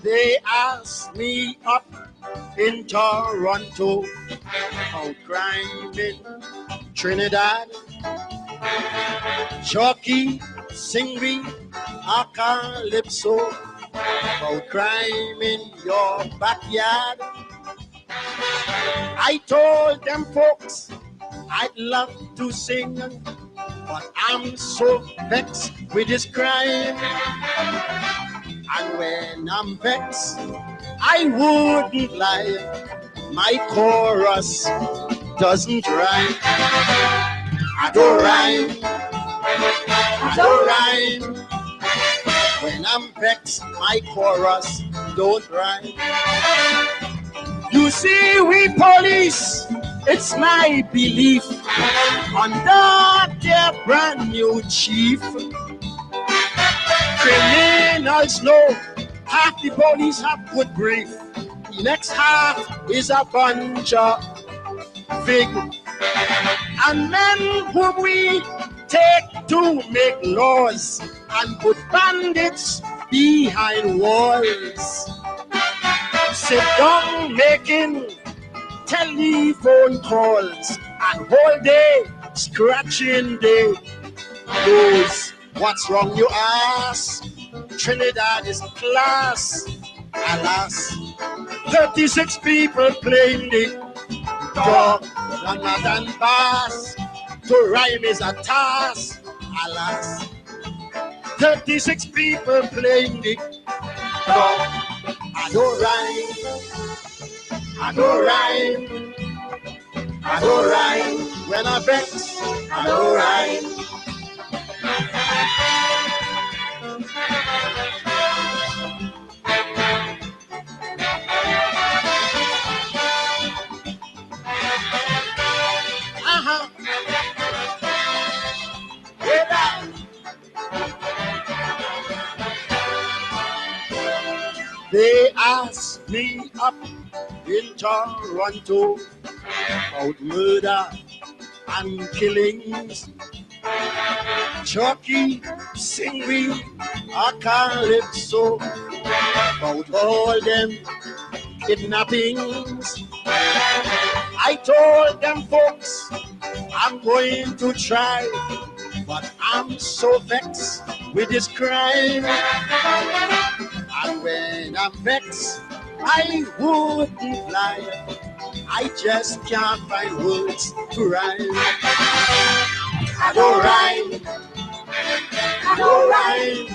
They asked me up in Toronto about crime in Trinidad. Chucky, Singri, Acalypso, about crime in your backyard. I told them folks I'd love to sing, but I'm so vexed with this crime. And when I'm vexed, I wouldn't lie. My chorus doesn't rhyme. I don't rhyme. I don't rhyme. When I'm vexed, my chorus don't rhyme. You see, we police, it's my belief, under their brand new chief, criminals know half the police have good brief. The next half is a bunch of fig. And men whom we take to make laws and put bandits behind walls. Sit down making telephone calls and whole day scratching their nose. What's wrong, you ask? Trinidad is class. Alas, 36 people playing the dog, Jonathan Bass. To rhyme is a task. Alas, 36 people playing the dog. I don't rhyme. I don't rhyme. I don't rhyme. When I vex, I don't rhyme. They asked me up in Toronto about murder and killings. Chucky, Singri, Acalypso, about all them kidnappings. I told them folks I'm going to try, but I'm so vexed with this crime. And when I'm vexed, I wouldn't lie. I just can't find words to rhyme. I don't rhyme. I don't rhyme.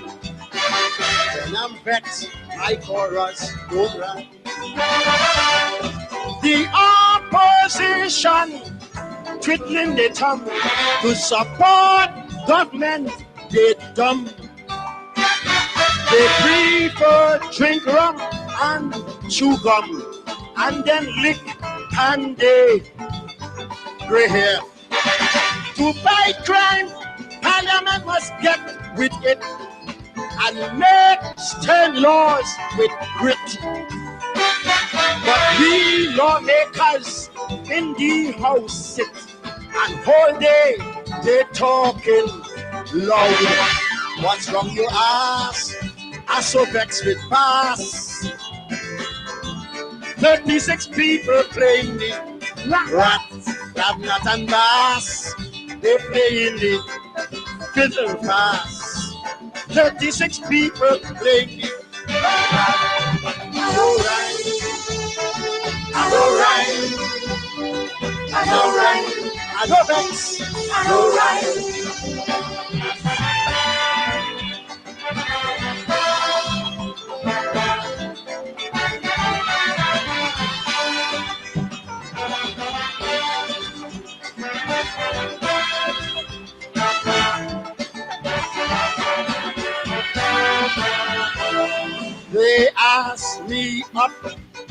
When I'm vexed, my chorus don't rhyme. The opposition twiddling their tongue to support government, they dumb. They prefer drink rum and chew gum and then lick and they gray hair. To fight crime, Parliament must get with it and make stern laws with grit. But we lawmakers in the House sit and whole day they talking loud. What's wrong, you ask? I so vexed with pass. 36 people playing the rat, clavinet and bass. They playing the fiddle fast. 36 people playing the I don't rhyme. I don't rhyme. I don't rhyme. I don't vex. I don't rhyme. They asked me up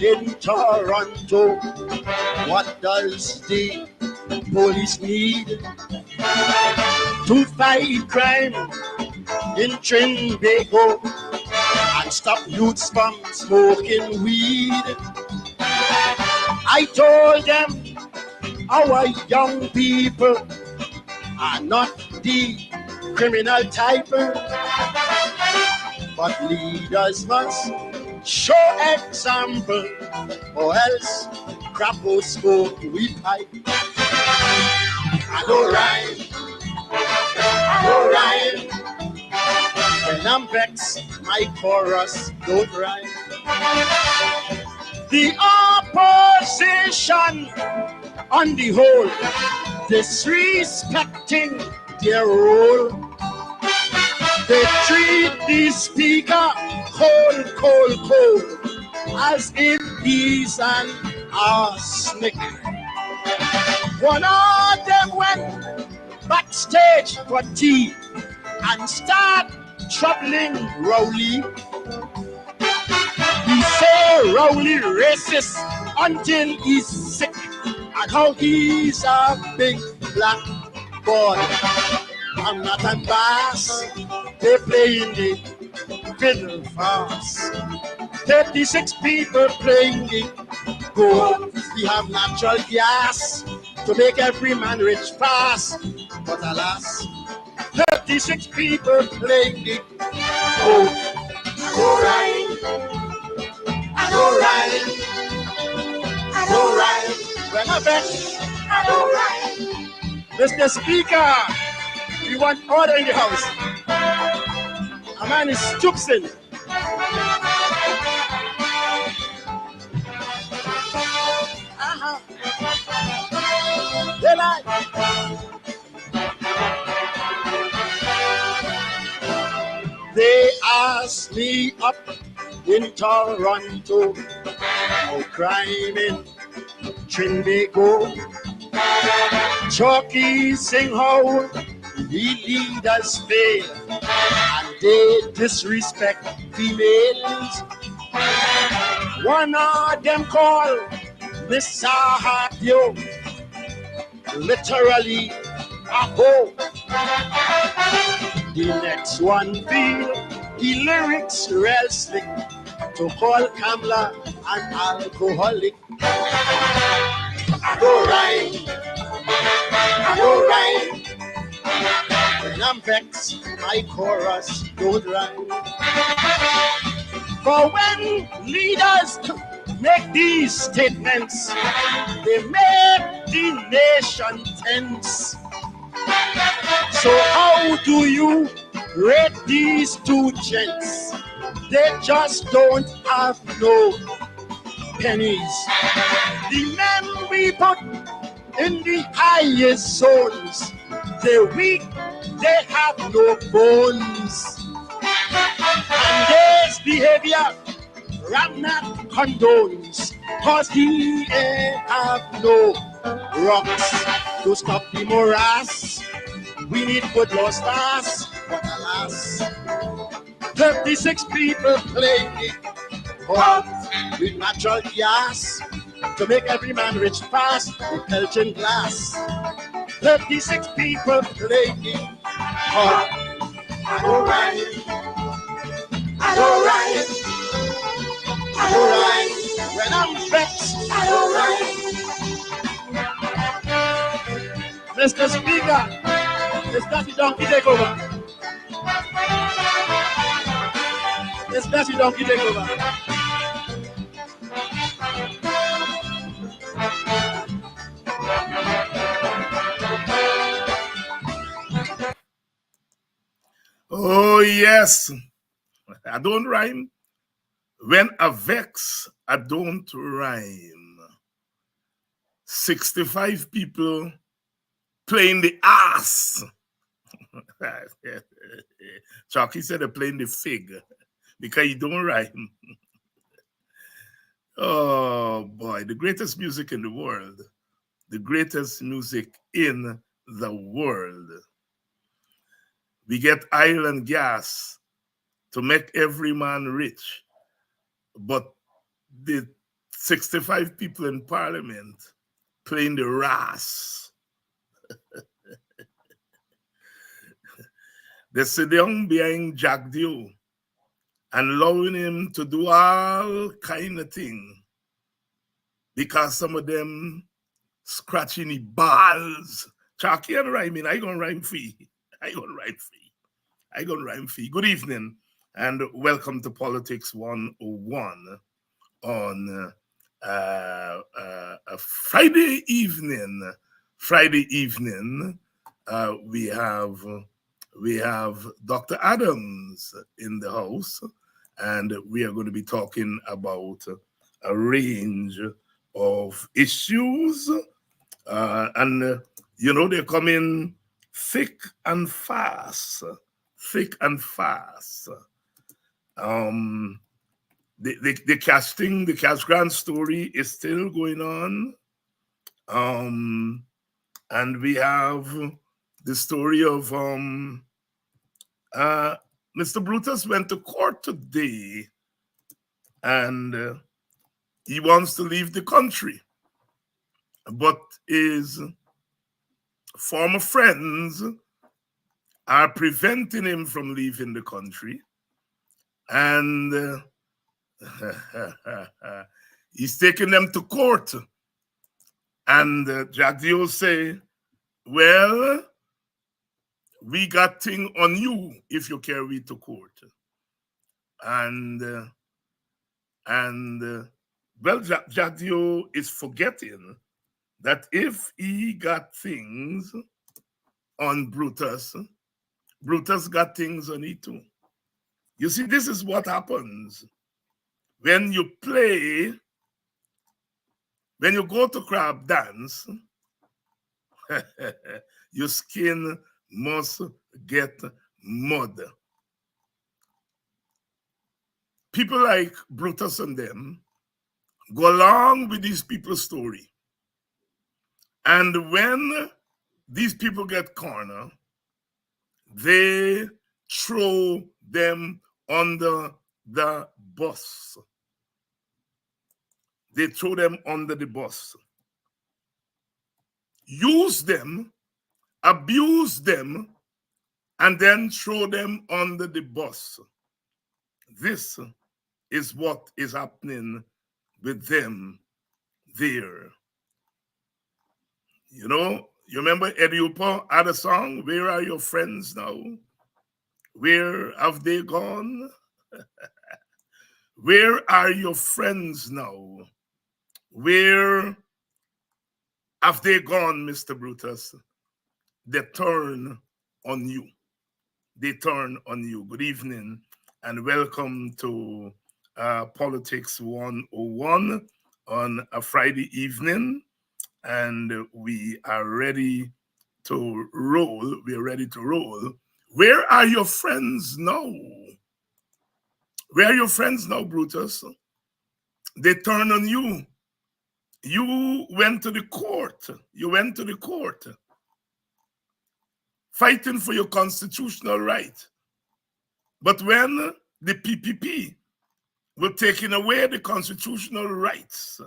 in Toronto, what does the police need to fight crime in Trinbago and stop youths from smoking weed? I told them our young people are not the criminal type, but leaders must show example, or else crapo smoke we pipe. I don't rhyme, I don't rhyme. When I'm vexed, my chorus don't rhyme. The opposition on the whole disrespecting their role. They treat the speaker cold, as if he's an arsenic. One of them went backstage for tea and start troubling Rowley. He say Rowley racist until he's sick, and how he's a big black boy. I'm not a bass, they playing the fiddle fast. 36 people playing the gold. We have natural gas to make every man rich fast. But alas, 36 people playing the gold. Alright, alright, alright. When I bet, alright. Mr. Speaker, we want order in the house. A man is stooping. They like. They asked me up in Toronto how crime in Trinbago. Chalky sing how the leaders fail and they disrespect females. One of them call Mr. Hatio literally a hoe. The next one feel the lyrics real slick to call Kamla an alcoholic. I don't rhyme, I don't rhyme. When I'm vexed, my chorus don't rhyme. For when leaders make these statements, they make the nation tense. So how do you rate these two gents? They just don't have no pennies. The men we put in the highest zones, they're weak, they have no bones. And this behavior Ramnat condones, cause he ain't have no rocks to stop the morass. We need good law stars, but alas, 36 people playing it hot with natural gas to make every man rich fast with Belgian glass. 36 people playing it hot. I don't rhyme, I don't rhyme. Alright, when I'm vexed, alright. Mr. Speaker, it's Daddy Donkey take over. It's Daddy Donkey take over. Oh yes, I don't rhyme. When I vex, I don't rhyme. 65 people playing the ass. Chalky said they're playing the fig because you don't rhyme. Oh boy, the greatest music in the world. The greatest music in the world. We get oil and gas to make every man rich. But the 65 people in parliament playing the ras. They sit down behind Jack Dio and allowing him to do all kind of thing because some of them scratching the balls. Chalky and rhyming, I gonna rhyme free. I gonna rhyme free. Good evening. and welcome to Politics 101 on a Friday evening. Friday evening, we have Dr. Adams in the house, and we are going to be talking about a range of issues, and they're coming thick and fast, thick and fast. The casting, the Cash Grant story is still going on. And we have the story of Mr. Brutus went to court today, and he wants to leave the country, but his former friends are preventing him from leaving the country, and he's taking them to court. And Jack Dio say, well, we got thing on you if you carry to court. And well, Jack Dio is forgetting that if he got things on Brutus, Brutus got things on it too. You see, this is what happens when you play, when you go to crab dance, your skin must get mud. People like Brutus and them go along with these people's story. And when these people get cornered, they throw them under the bus. They throw them under the bus. Use them, abuse them, and then throw them under the bus. This is what is happening with them there. You remember Eddie Hooper had a song, Where Are Your Friends Now? Where have they gone? Where are your friends now? Where have they gone, Mr. Brutus? They turn on you. They turn on you. Good evening and welcome to Politics 101 on a Friday evening. And we are ready to roll. We are ready to roll. Where are your friends now? Where are your friends now, Brutus? They turn on you. You went to the court. You went to the court fighting for your constitutional right. But when the PPP were taking away the constitutional rights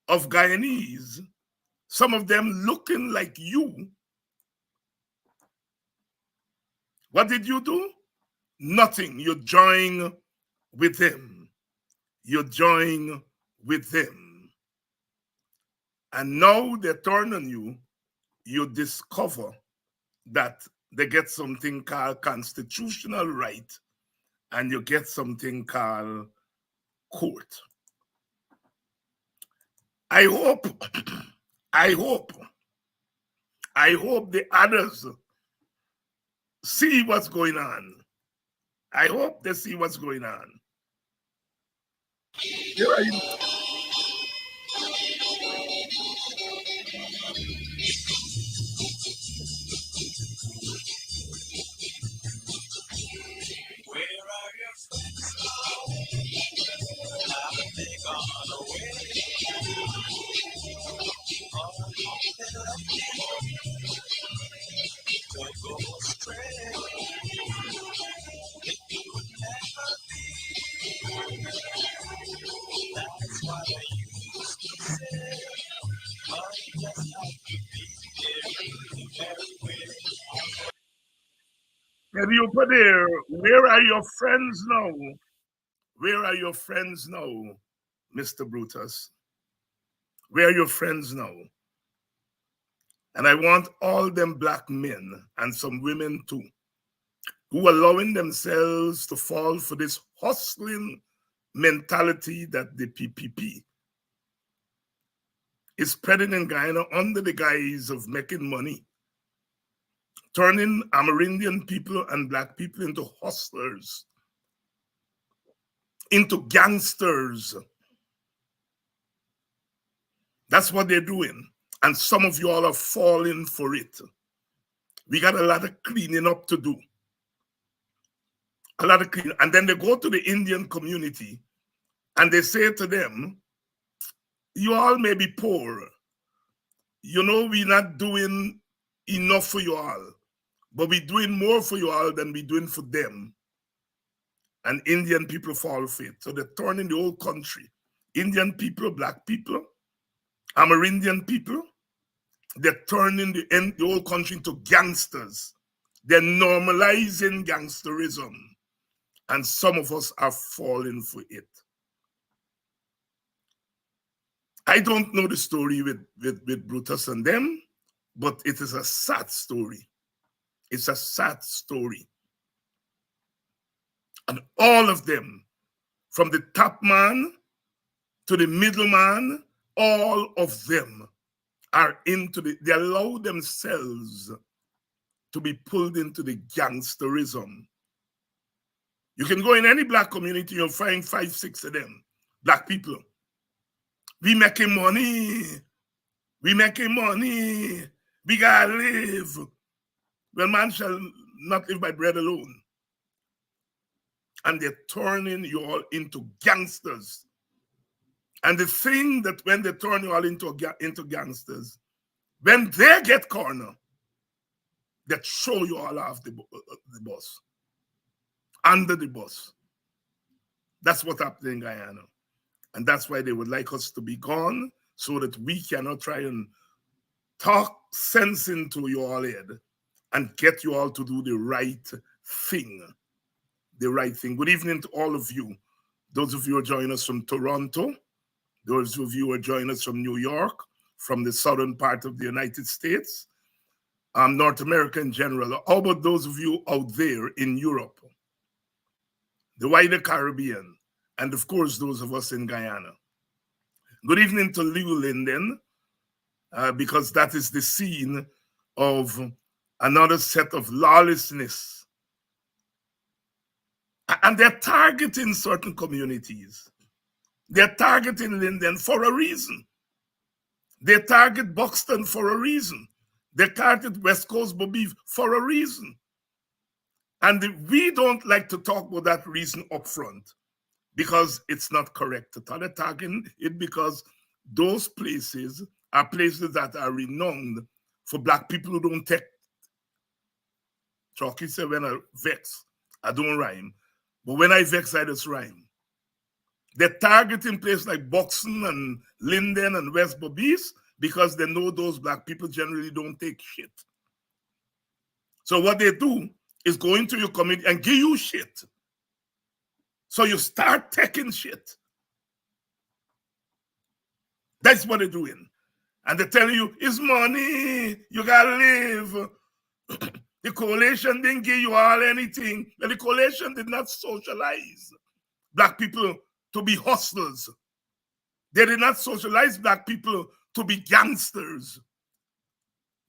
of Guyanese, some of them looking like you, what did you do? Nothing. You join with them. You join with them. And now they turn on you. You discover that they get something called constitutional right, and you get something called court. I hope the others see what's going on. I hope they see what's going on. Here are you. Have you put there? Where are your friends now? Where are your friends now, Mr. Brutus? Where are your friends now? And I want all them black men and some women too who are allowing themselves to fall for this hustling mentality that the PPP is spreading in Guyana under the guise of making money, turning Amerindian people and Black people into hustlers, into gangsters. That's what they're doing. And some of you all are falling for it. We got a lot of cleaning up to do. A lot of cleaning. And then they go to the Indian community and they say to them, you all may be poor. You know, we're not doing enough for you all, but we're doing more for you all than we're doing for them. And Indian people fall for it. So they're turning the whole country. Indian people, Black people, Amerindian people, they're turning the whole country into gangsters. They're normalizing gangsterism. And some of us are falling for it. I don't know the story with Brutus and them, but it is a sad story. It's a sad story. And all of them, from the top man to the middleman, all of them are they allow themselves to be pulled into the gangsterism. You can go in any Black community, you'll find 5, 6 of them, Black people. We making money. We making money. We gotta live. Well, man shall not live by bread alone. And they're turning you all into gangsters. And the thing that when they turn you all into gangsters, when they get corner, they throw you all off the bus, under the bus. That's what happened in Guyana. And that's why they would like us to be gone, so that we cannot try and talk sense into your all head and get you all to do the right thing. The right thing. Good evening to all of you. Those of you who are joining us from Toronto, those of you who are joining us from New York, from the southern part of the United States, North America in general. How about those of you out there in Europe, the wider Caribbean, and of course, those of us in Guyana? Good evening to Liu Linden, because that is the scene of another set of lawlessness. And they're targeting certain communities. They're targeting Linden for a reason. They target Buxton for a reason. They target West Coast Bobby for a reason. And we don't like to talk about that reason up front, because it's not correct to talk. They're targeting it because those places are places that are renowned for Black people who don't take. Chalky said, when I vex, I don't rhyme. But when I vex, I just rhyme. They're targeting places like Buxton and Linden and West Bobbies because they know those Black people generally don't take shit. So what they do is go into your community and give you shit. So you start taking shit. That's what they're doing. And they're telling you, it's money, you gotta live. The coalition didn't give you all anything. And the coalition did not socialize Black people to be hustlers. They did not socialize Black people to be gangsters.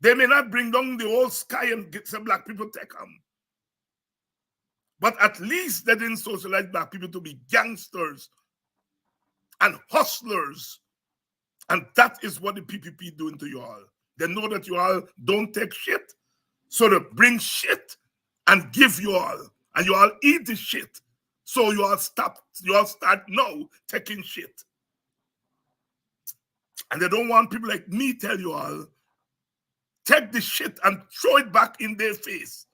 They may not bring down the whole sky and get some Black people take them. But at least they didn't socialize Black people to be gangsters and hustlers. And that is what the PPP doing to you all. They know that you all don't take shit, so they bring shit and give you all. And you all eat the shit. So you all start now taking shit. And they don't want people like me tell you all, take the shit and throw it back in their face.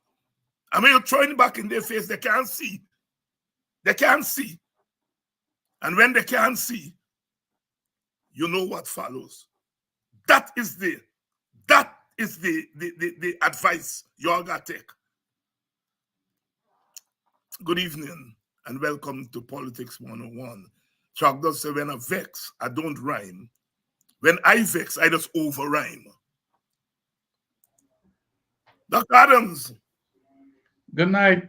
And when you're throwing it back in their face, they can't see. They can't see. And when they can't see, you know what follows. That is the advice you all got to take. Good evening and welcome to Politics 101. Chuck does say, when I vex, I don't rhyme. When I vex, I just over rhyme. Dr. Adams. Good night,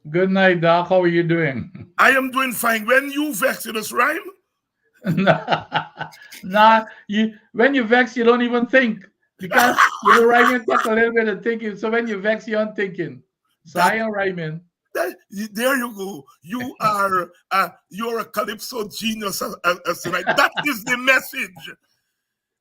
Good night, Doc. How are you doing? I am doing fine. When you vex, you just rhyme. Nah, you when you vex, you don't even think because you know rhyming take a little bit of thinking. So when you vex, you aren't thinking. So I That, am rhyming. there you go. You're a calypso genius as tonight. That is the message.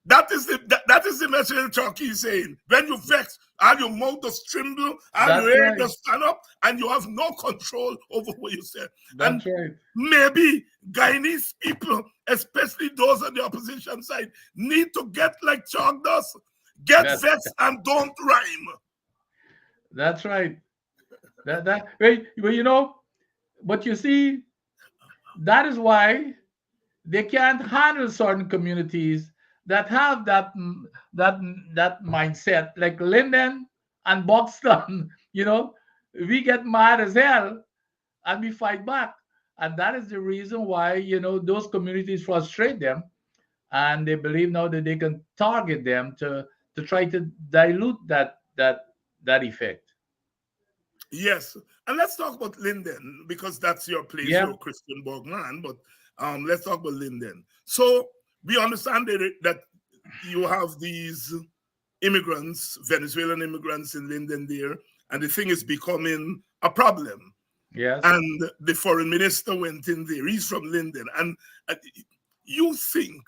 That is the message the Chucky is saying. When you vex, all your mouth does tremble, all your That's hair right. does stand up, and you have no control over what you say. And That's right. maybe Guyanese people, especially those on the opposition side, need to get like Chuck does. Get That vexed and don't rhyme. that's right. That wait, well, you know, but you see, that is why they can't handle certain communities that have that that mindset, like Linden and Buxton. You know, we get mad as hell and we fight back, and that is the reason why those communities frustrate them, and they believe now that they can target them to try to dilute that effect. Yes. And let's talk about Linden because that's your place. You're Yeah. a Christian Borgman, but let's talk about Linden. So we understand that you have these immigrants, Venezuelan immigrants in Linden there, and the thing is becoming a problem. Yes. And the foreign minister went in there. He's from Linden. And uh, you think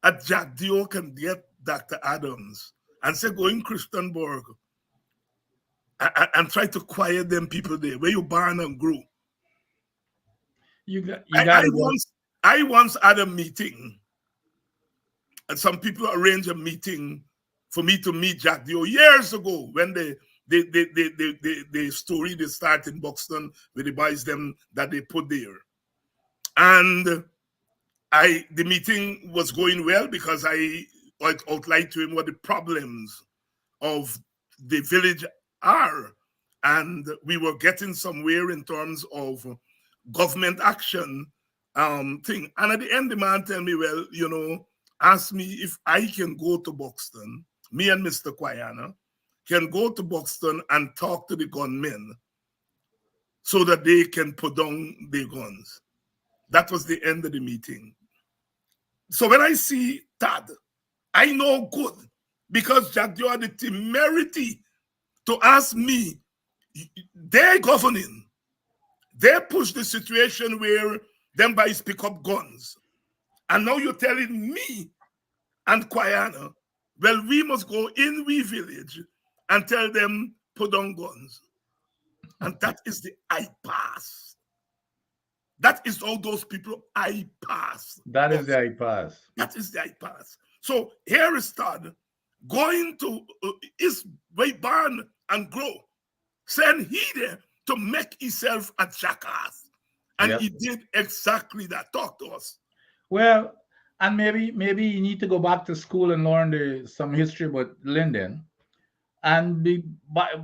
a Jack Dio can get Dr. Adams and say, go in Christianborg and try to quiet them people there where you born and grew. You I, got I to go. once I once had a meeting, and some people arranged a meeting for me to meet Jack Dio years ago when the story they start in Buxton with the boys them that they put there. And the meeting was going well because I outlined to him what the problems of the village are. And we were getting somewhere in terms of government action thing. And at the end, the man tell me, well, ask me if I can go to Buxton, me and Mr. Quayana can go to Buxton and talk to the gunmen so that they can put down their guns. That was the end of the meeting. So when I see Tad, I know good because Jack, you had the temerity to ask me. They're governing. They push the situation where them guys pick up guns. And now you're telling me and Quayana, well, we must go in we village and tell them put on guns. And that is the I pass. That is all those people I pass. That is Us. the iPass. That is the I pass. So here is Todd going to his way barn and grow. Send he there to make himself a jackass. And Yep. he did exactly that. Talk to us. Well, and maybe you need to go back to school and learn some history about Linden. And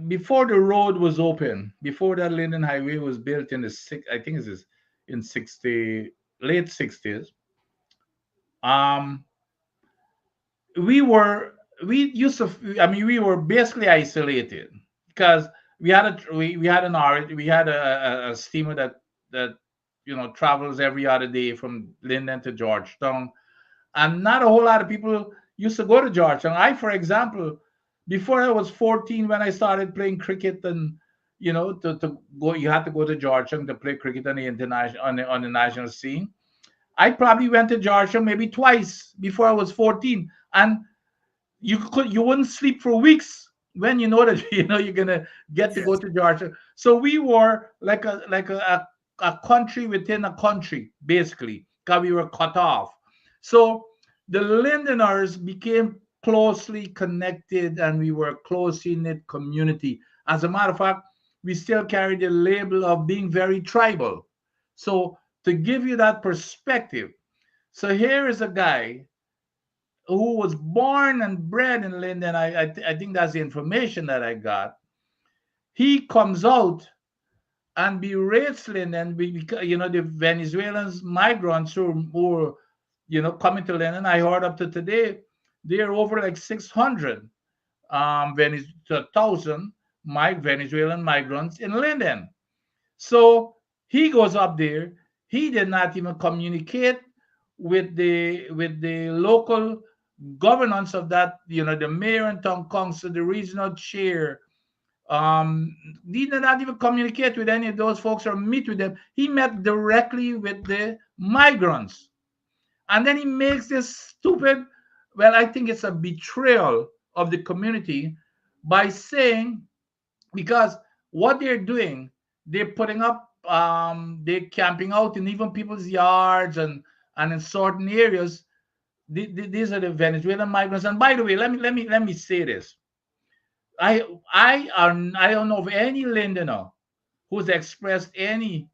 before the road was open, before that Linden Highway was built in the I think it's in 60 late 60s. Um, we used to, I mean, we were basically isolated because we had we had a steamer that travels every other day from Linden to Georgetown, and not a whole lot of people used to go to Georgetown. I, for example, before I was 14, when I started playing cricket, and to go, you had to go to Georgetown to play cricket on the international on the national scene. I probably went to Georgetown maybe twice before I was 14, and you wouldn't sleep for weeks when you know that you're gonna get to go Yes, to Georgia. So we were like a country within a country, basically, because we were cut off. So the Lindeners became closely connected, and we were a closely knit community. As a matter of fact, we still carry the label of being very tribal. So to give you that perspective, so here is a guy who was born and bred in Linden. I think that's the information that I got. He comes out and berates Linden because the Venezuelans migrants who coming to Linden. I heard up to today they're over like 600 1,000 Venezuelan migrants in Linden. So he goes up there. He did not even communicate with the local governance of that, the mayor and town council, the regional chair. He did not even communicate with any of those folks or meet with them. He met directly with the migrants. And then he makes this stupid, well, I think it's a betrayal of the community by saying, because what they're doing, they're putting up, they're camping out in even people's yards and in certain areas. These are the Venezuelan migrants. And by the way, let me say this. I don't know of any Londoner who's expressed any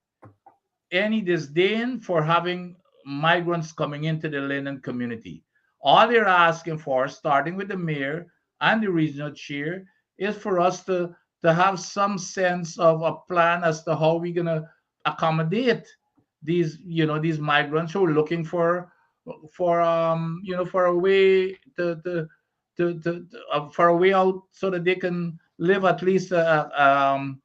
disdain for having migrants coming into the Linden community. All they're asking for, starting with the mayor and the regional chair, is for us to have some sense of a plan as to how we're gonna accommodate these migrants who are looking for a way for a way out so that they can live at least to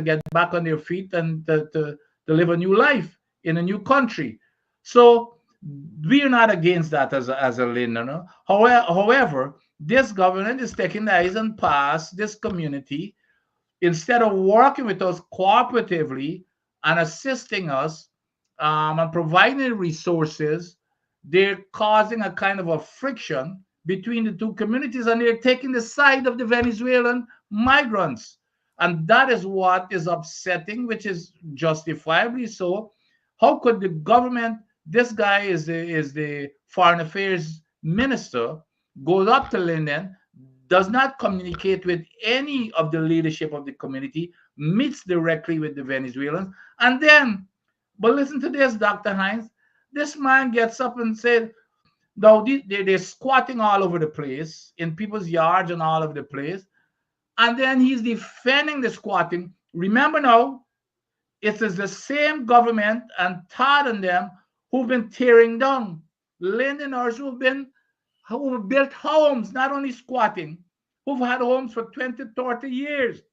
get back on their feet and to live a new life in a new country. So we are not against that as a Linden. No? However, this government is taking the eyes and pass this community instead of working with us cooperatively and assisting us and providing resources. They're causing a kind of a friction between the two communities, and they're taking the side of the Venezuelan migrants. And that is what is upsetting, which is justifiably so. How could the government, this guy is the foreign affairs minister, goes up to Linden, does not communicate with any of the leadership of the community, meets directly with the Venezuelans, and then, but listen to this, Dr. Hines. This man gets up and said, no, they're squatting all over the place, in people's yards and all over the place. And then he's defending the squatting. Remember now, it is the same government and Todd and them who've been tearing down Londoners who've built homes, not only squatting, who've had homes for 20, 30 years,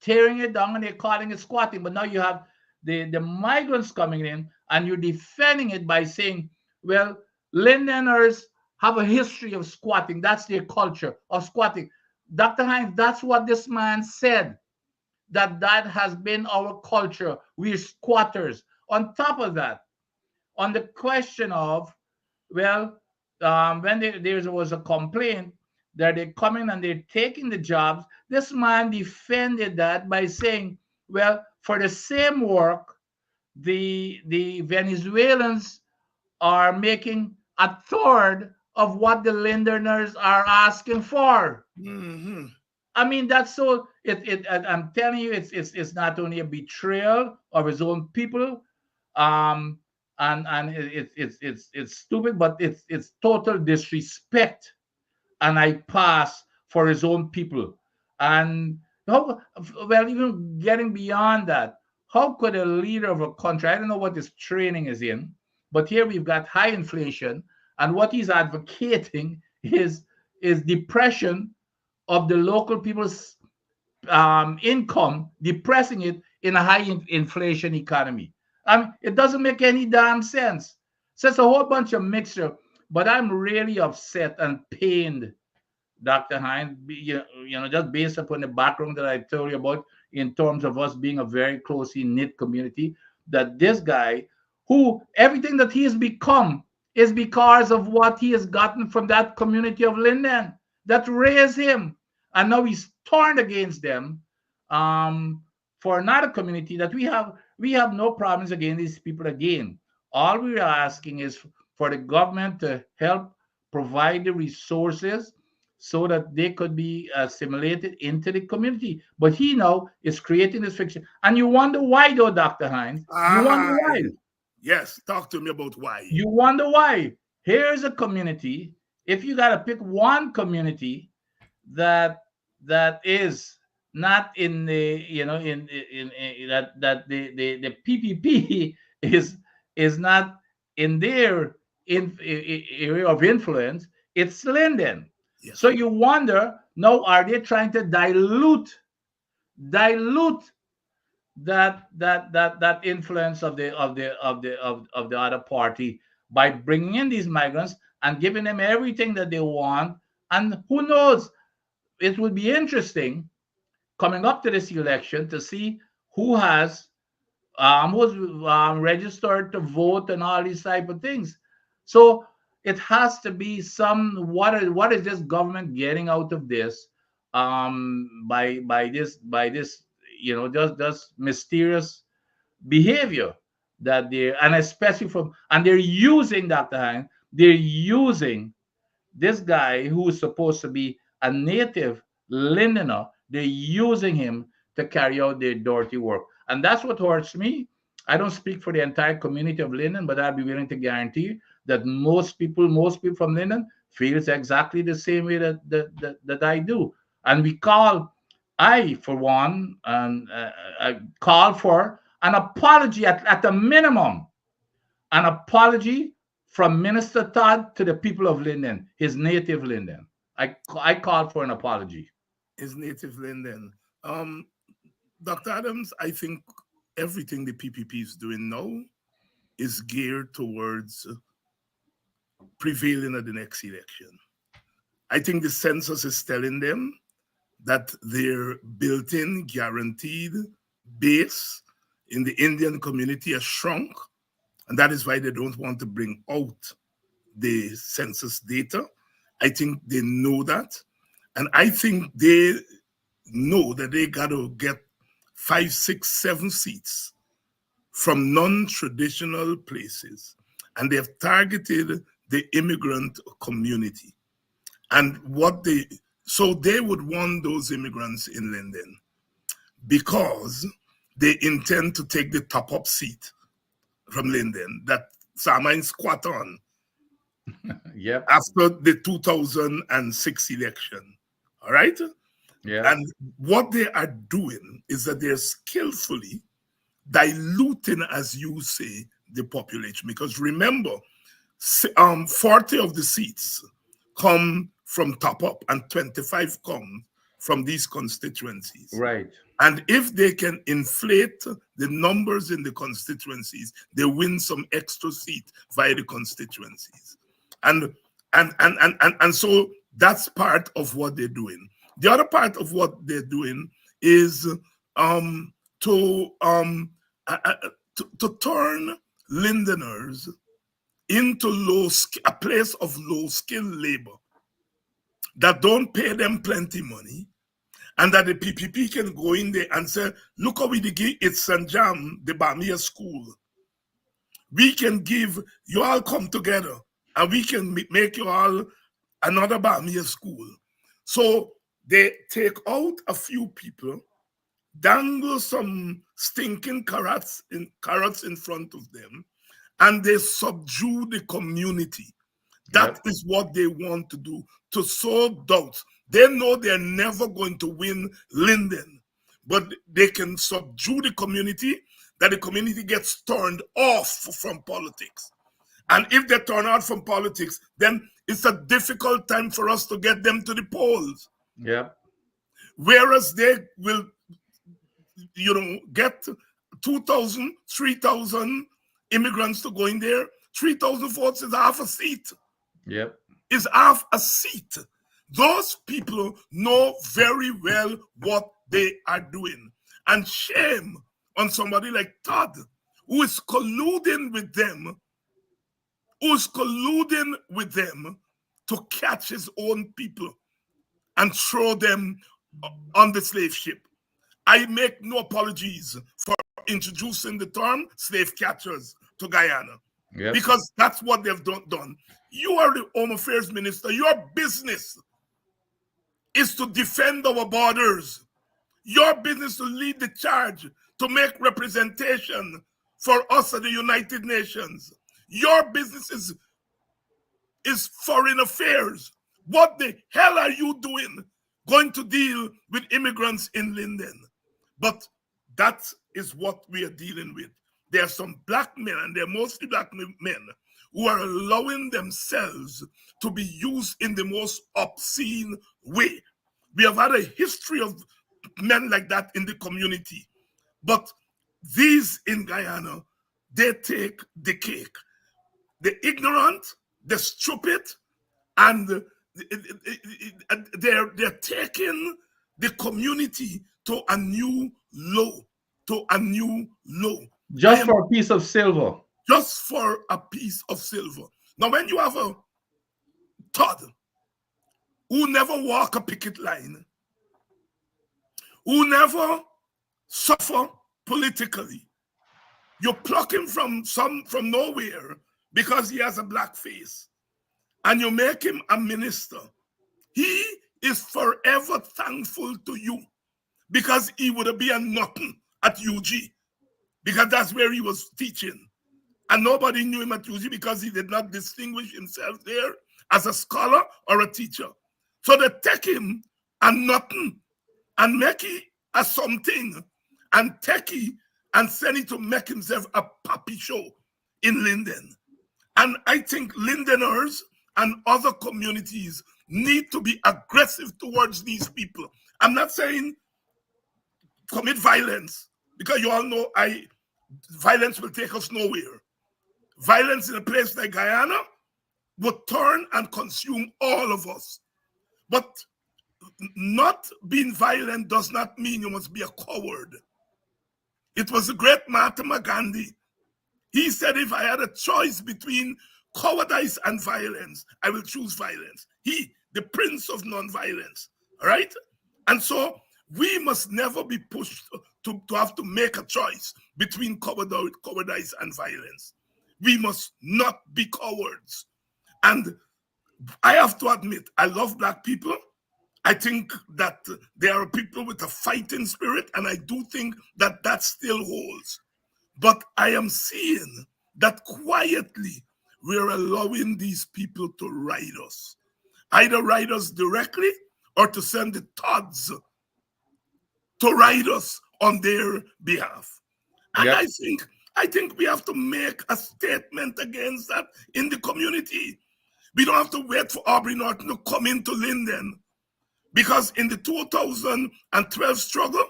tearing it down, and they're calling it squatting. But now you have the migrants coming in and you're defending it by saying, well, Londoners have a history of squatting. That's their culture of squatting. Dr. Hines, that's what this man said, that has been our culture. We're squatters. On top of that, on the question of, well, when there was a complaint that they're coming and they're taking the jobs, this man defended that by saying, well, for the same work, the Venezuelans are making a third of what the Londoners are asking for. Mm-hmm. I mean, that's so. I'm telling you, it's not only a betrayal of his own people, um, and it's stupid, but it's total disrespect, and I pass for his own people. And how, well, even getting beyond that, how could a leader of a country, I don't know what his training is in, but here we've got high inflation, and what he's advocating is depression of the local people's income, depressing it in a high inflation economy. I mean, it doesn't make any damn sense. So it's a whole bunch of mixture. But I'm really upset and pained, Dr. Hine, just based upon the background that I told you about in terms of us being a very closely knit community, that this guy, who everything that he has become is because of what he has gotten from that community of Linden that raised him. And now he's turned against them for another community that we have no problems against these people again. All we are asking is for the government to help provide the resources so that they could be assimilated into the community. But he now is creating this fiction. And you wonder why, though, Dr. Hines. You wonder Ah, why. yes. Talk to me about why. You wonder why. Here's a community. If you got to pick one community that is not in the that the PPP is not in their area of influence, it's Linden. Yes. So you wonder now, are they trying to dilute that influence of the other party by bringing in these migrants and giving them everything that they want. And who knows, it would be interesting coming up to this election to see who has who's registered to vote and all these type of things. So it has to be some, what is this government getting out of this, by this, just mysterious behavior that they, and especially from, and they're using Dr. Hein, they're using this guy who is supposed to be a native Lindener, they're using him to carry out their dirty work. And that's what hurts me. I don't speak for the entire community of Linden, but I'd be willing to guarantee that most people from Linden feels exactly the same way that I do. And I, for one, I call for an apology at the minimum, an apology from Minister Todd to the people of Linden, his native Linden. I call for an apology. His native Linden. Um, Dr. Adams, I think everything the PPP is doing now is geared towards prevailing at the next election. I think the census is telling them that their built-in guaranteed base in the Indian community has shrunk, and that is why they don't want to bring out the census data. I think they know that, and I think they know that they got to get 5, 6, 7 seats from non-traditional places, and they have targeted the immigrant community. And so they would want those immigrants in Linden because they intend to take the top-up seat from Linden that Sama squat on Yep. after the 2006 election. All right? Yeah. And what they are doing is that they're skillfully diluting, as you say, the population. Because remember, 40 of the seats come from top up and 25 come from these constituencies. Right. And if they can inflate the numbers in the constituencies, they win some extra seat via the constituencies. And so that's part of what they're doing. The other part of what they're doing is to turn Lindeners into a place of low-skilled labor that don't pay them plenty money, and that the PPP can go in there and say, look how we give it St. John, the Bamia school. We can give, you all come together, and we can make you all another Bamia school. So they take out a few people, dangle some stinking carrots in front of them, and they subdue the community. That is what they want to do, to sow doubt. They know they're never going to win Linden, but they can subdue the community, that the community gets turned off from politics. And if they turn out from politics, then it's a difficult time for us to get them to the polls. Yeah. Whereas they will, get 2,000, 3,000 immigrants to go in there. 3,000 votes is half a seat. Yep. Is half a seat. Those people know very well what they are doing. And shame on somebody like Todd, who is colluding with them, to catch his own people and throw them on the slave ship. I make no apologies for introducing the term slave catchers to Guyana. Yep. Because that's what they've done. You are the Home Affairs Minister. Your business is to defend our borders. Your business to lead the charge, to make representation for us at the United Nations. Your business is foreign affairs. What the hell are you doing going to deal with immigrants in Linden? But that is what we are dealing with. There are some black men, and they're mostly black men, who are allowing themselves to be used in the most obscene way. We have had a history of men like that in the community. But these in Guyana, they take the cake. The ignorant, the stupid, and they're taking the community to a new low, to a new low. I Just am for a piece of silver. just for a piece of silver. Now, when you have a Todd who never walk a picket line, who never suffer politically, you pluck him from nowhere because he has a black face, and you make him a minister. He is forever thankful to you because he would have been nothing at UG because that's where he was teaching. And nobody knew him at UG because he did not distinguish himself there as a scholar or a teacher. So they take him and nothing and make it as something and take it and send it to make himself a puppy show in Linden. And I think Lindeners and other communities need to be aggressive towards these people. I'm not saying commit violence, because you all know violence will take us nowhere. Violence in a place like Guyana would turn and consume all of us. But not being violent does not mean you must be a coward. It was the great Mahatma Gandhi. He said, if I had a choice between cowardice and violence, I will choose violence. He, the prince of nonviolence, all right? And so we must never be pushed to have to make a choice between cowardice and violence. We must not be cowards. And I have to admit, I love Black people. I think that there are people with a fighting spirit, and I do think that that still holds. But I am seeing that quietly we're allowing these people to ride us. Either ride us directly or to send the Todds to ride us on their behalf. And Yep. I think we have to make a statement against that in the community. We don't have to wait for Aubrey Norton to come into Linden, because in the 2012 struggle,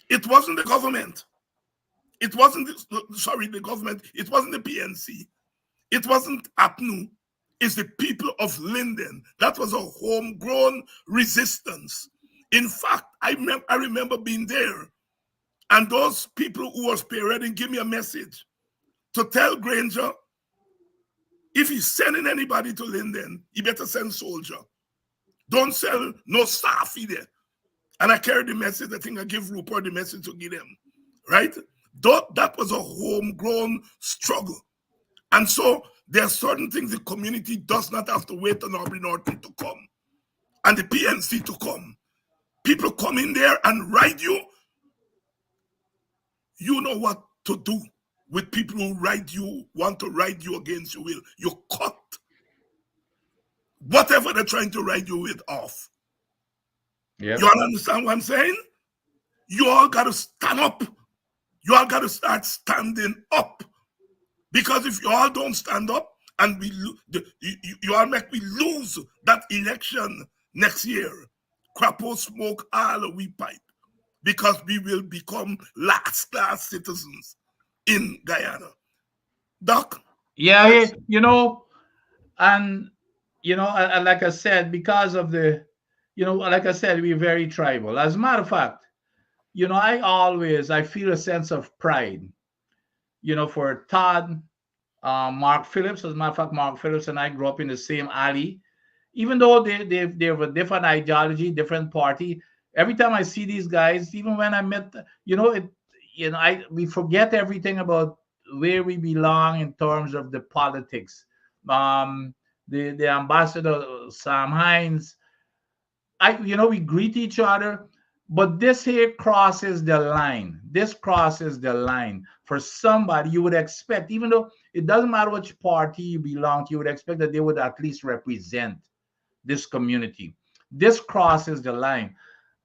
it wasn't the government. It wasn't the government. It wasn't the PNC. It wasn't APNU. It's the people of Linden. That was a homegrown resistance. In fact, I remember being there, and those people who were spearheading give me a message to tell Granger, if he's sending anybody to Linden, he better send soldier. Don't sell no staff either. And I carried the message. I think I give Rupert the message to give them, right? That was a homegrown struggle. And so there are certain things the community does not have to wait on Aubrey Norton to come and the PNC to come. People come in there and ride you. You know what to do with people who want to ride you against your will. You cut whatever they're trying to ride you with off. Yep. You all understand what I'm saying? You all got to stand up. You all got to start standing up. Because if you all don't stand up and you all make we lose that election next year, Crapo smoke all we pipe, because we will become last class citizens in Guyana. Doc? Yeah, and like I said, because of like I said, we're very tribal. As a matter of fact, I feel a sense of pride, for Todd, Mark Phillips. As a matter of fact, Mark Phillips and I grew up in the same alley. Even though they have a different ideology, different party, every time I see these guys, even when I met, we forget everything about where we belong in terms of the politics. The ambassador Sam Hines, we greet each other, but this here crosses the line. This crosses the line for somebody you would expect, even though it doesn't matter which party you belong to, you would expect that they would at least represent this community. This crosses the line.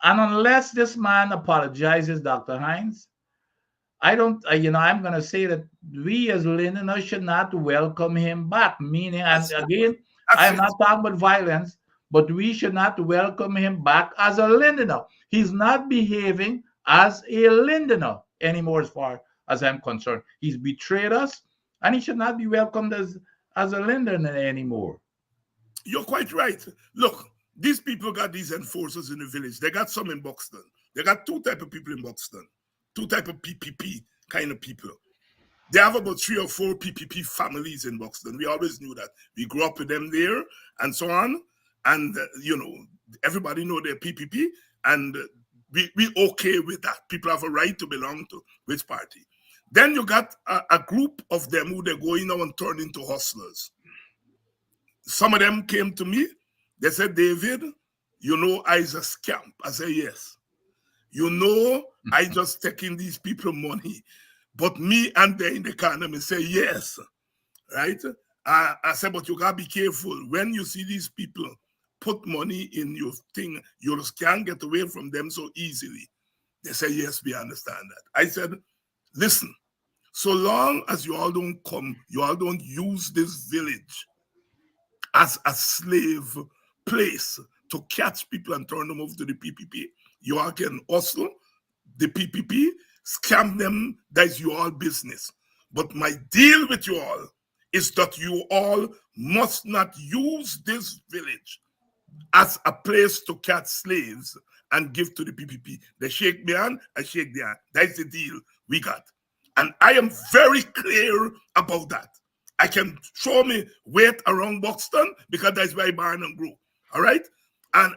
And unless this man apologizes, Dr. Hines, I don't, I'm going to say that we as Lindeners should not welcome him back. Meaning, and again, I am not talking about violence, but we should not welcome him back as a Lindener. He's not behaving as a Lindener anymore, as far as I'm concerned. He's betrayed us, and he should not be welcomed as a lender anymore. You're quite right. Look, these people got these enforcers in the village. They got some in Buxton. They got two type of people in Buxton, two type of PPP kind of people. They have about 3 or 4 PPP families in Buxton. We always knew that. We grew up with them there and so on. And, everybody know they're PPP. And we okay with that. People have a right to belong to which party. Then you got a group of them who they go in now and turn into hustlers. Some of them came to me. They said, David, I's a scamp. I said, yes. I just taking these people money. But me and they in the economy say, yes. Right? I said, but you got to be careful. When you see these people put money in your thing, you just can't get away from them so easily. They say, yes, we understand that. I said, listen, so long as you all don't come, you all don't use this village as a slave place to catch people and turn them over to the PPP. You all can hustle the PPP, scam them, that's your all business. But my deal with you all is that you all must not use this village as a place to catch slaves and give to the PPP. They shake me hand, I shake their hand. That's the deal we got. And I am very clear about that. I can show me weight around Buxton because that's where I born and grew. All right? And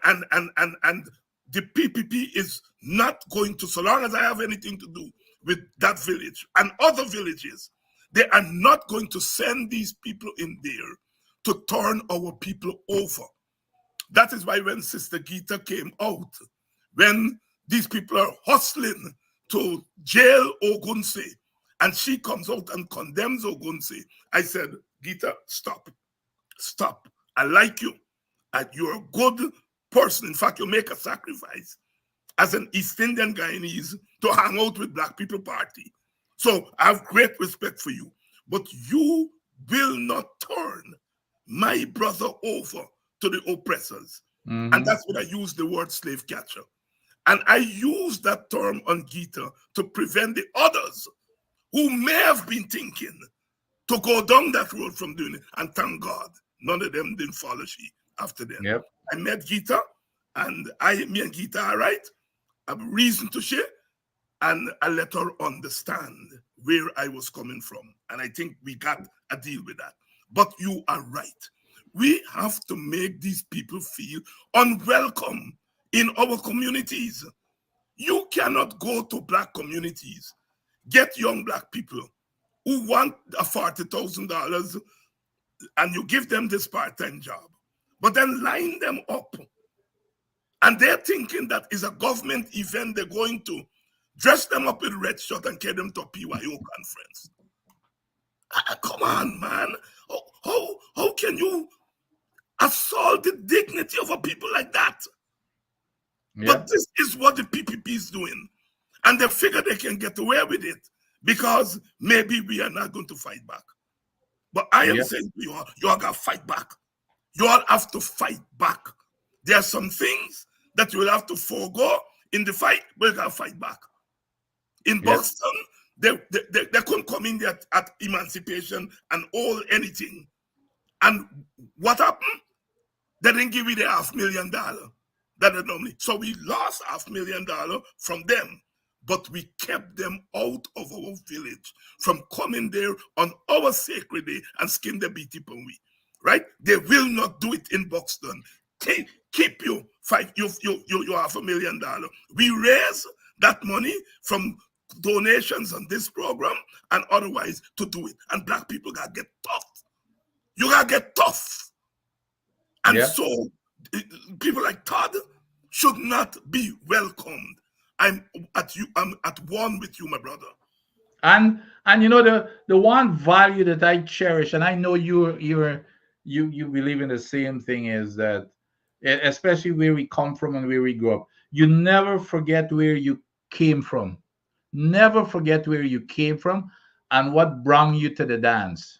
the PPP is not going to, so long as I have anything to do with that village and other villages, they are not going to send these people in there to turn our people over. That is why when Sister Gita came out, when these people are hustling to jail Ogunse, and she comes out and condemns Ogunse, I said, Gita, stop. Stop. I like you. And you're a good person. In fact, you make a sacrifice as an East Indian Guyanese to hang out with Black People Party. So I have great respect for you. But you will not turn my brother over to the oppressors. Mm-hmm. And that's what I use the word slave catcher. And I use that term on Gita to prevent the others who may have been thinking to go down that road from doing it. And thank God, none of them didn't follow she after them. Yep. I met Gita, and me and Gita are right. I have reason to share, and I let her understand where I was coming from. And I think we got a deal with that. But you are right. We have to make these people feel unwelcome in our communities. You cannot go to Black communities, get young Black people who want a $40,000 and you give them this part-time job, but then line them up. And they're thinking that is a government event, they're going to dress them up with red shirt and carry them to a PYO conference. Come on, man. How can you assault the dignity of a people like that? Yeah. But this is what the PPP is doing. And they figure they can get away with it because maybe we are not going to fight back. But I am saying to you all got to fight back. You all have to fight back. There are some things that you will have to forego in the fight, but you got to fight back. In Boston, they couldn't come in there at emancipation and all anything. And what happened? They didn't give you the $500,000 that they normally. So we lost $500,000 from them, but we kept them out of our village from coming there on our sacred day and skin the BT Pongwe. Right? They will not do it in Buxton. Keep you $500,000. We raise that money from donations on this program and otherwise to do it. And Black people gotta get tough. You gotta get tough. And so people like Todd should not be welcomed. I'm at one with you, my brother. And the one value that I cherish, and I know you believe in the same thing, is that especially where we come from and where we grew up, you never forget where you came from. Never forget where you came from and what brought you to the dance.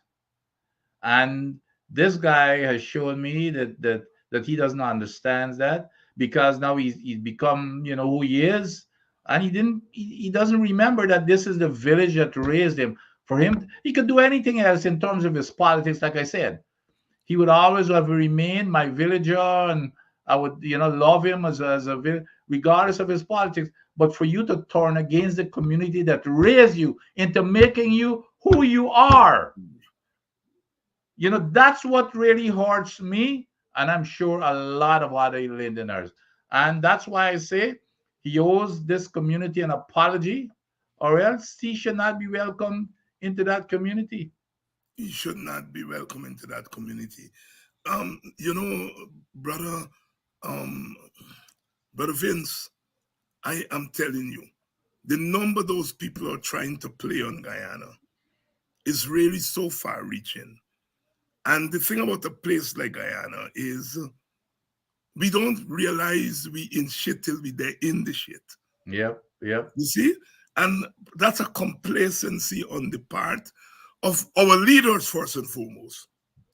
And this guy has shown me that he doesn't understand that, because now he's become who he is, and he doesn't remember that this is the village that raised him. For him, he could do anything else in terms of his politics. Like I said, he would always have remained my villager, and I would, love him regardless of his politics. But for you to turn against the community that raised you into making you who you are, that's what really hurts me, and I'm sure a lot of other Londoners. And that's why I say he owes this community an apology, or else he should not be welcome into that community. He should not be welcome into that community. You know, brother, um, brother Vince, I am telling you, the number those people are trying to play on Guyana is really so far reaching. And the thing about a place like Guyana is we don't realize we in shit till we there in the shit. Yep, yep. You see? And that's a complacency on the part of our leaders, first and foremost.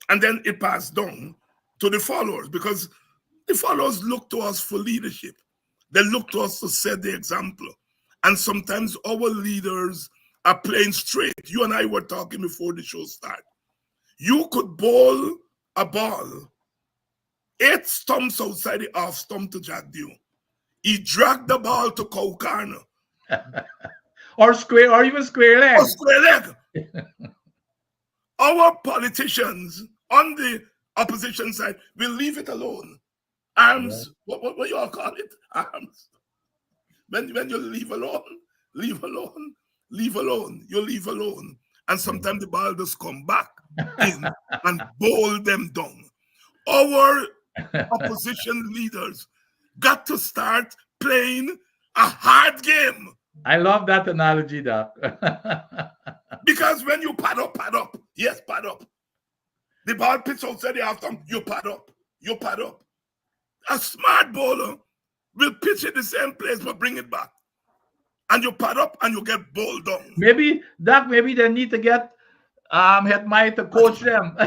And then it passed down to the followers, because the followers look to us for leadership. They look to us to set the example. And sometimes our leaders are playing straight. You and I were talking before the show started. You could bowl a ball 8 stumps outside the half stump to Jack Dew. He dragged the ball to Cow Corner. Or square, or even square leg. Or square leg. Our politicians on the opposition side will leave it alone. Arms, yeah. What you all call it? Arms. When you leave alone, leave alone, leave alone, you leave alone. And sometimes the ball just come back in and bowl them down. Our opposition leaders got to start playing a hard game. I love that analogy, Doc. Because when you pad up, yes, pad up. The ball pitch outside the half stump, you pad up. A smart bowler will pitch in the same place but bring it back. And you pad up and you get bowled down. Maybe they need to get Hetmai to coach them.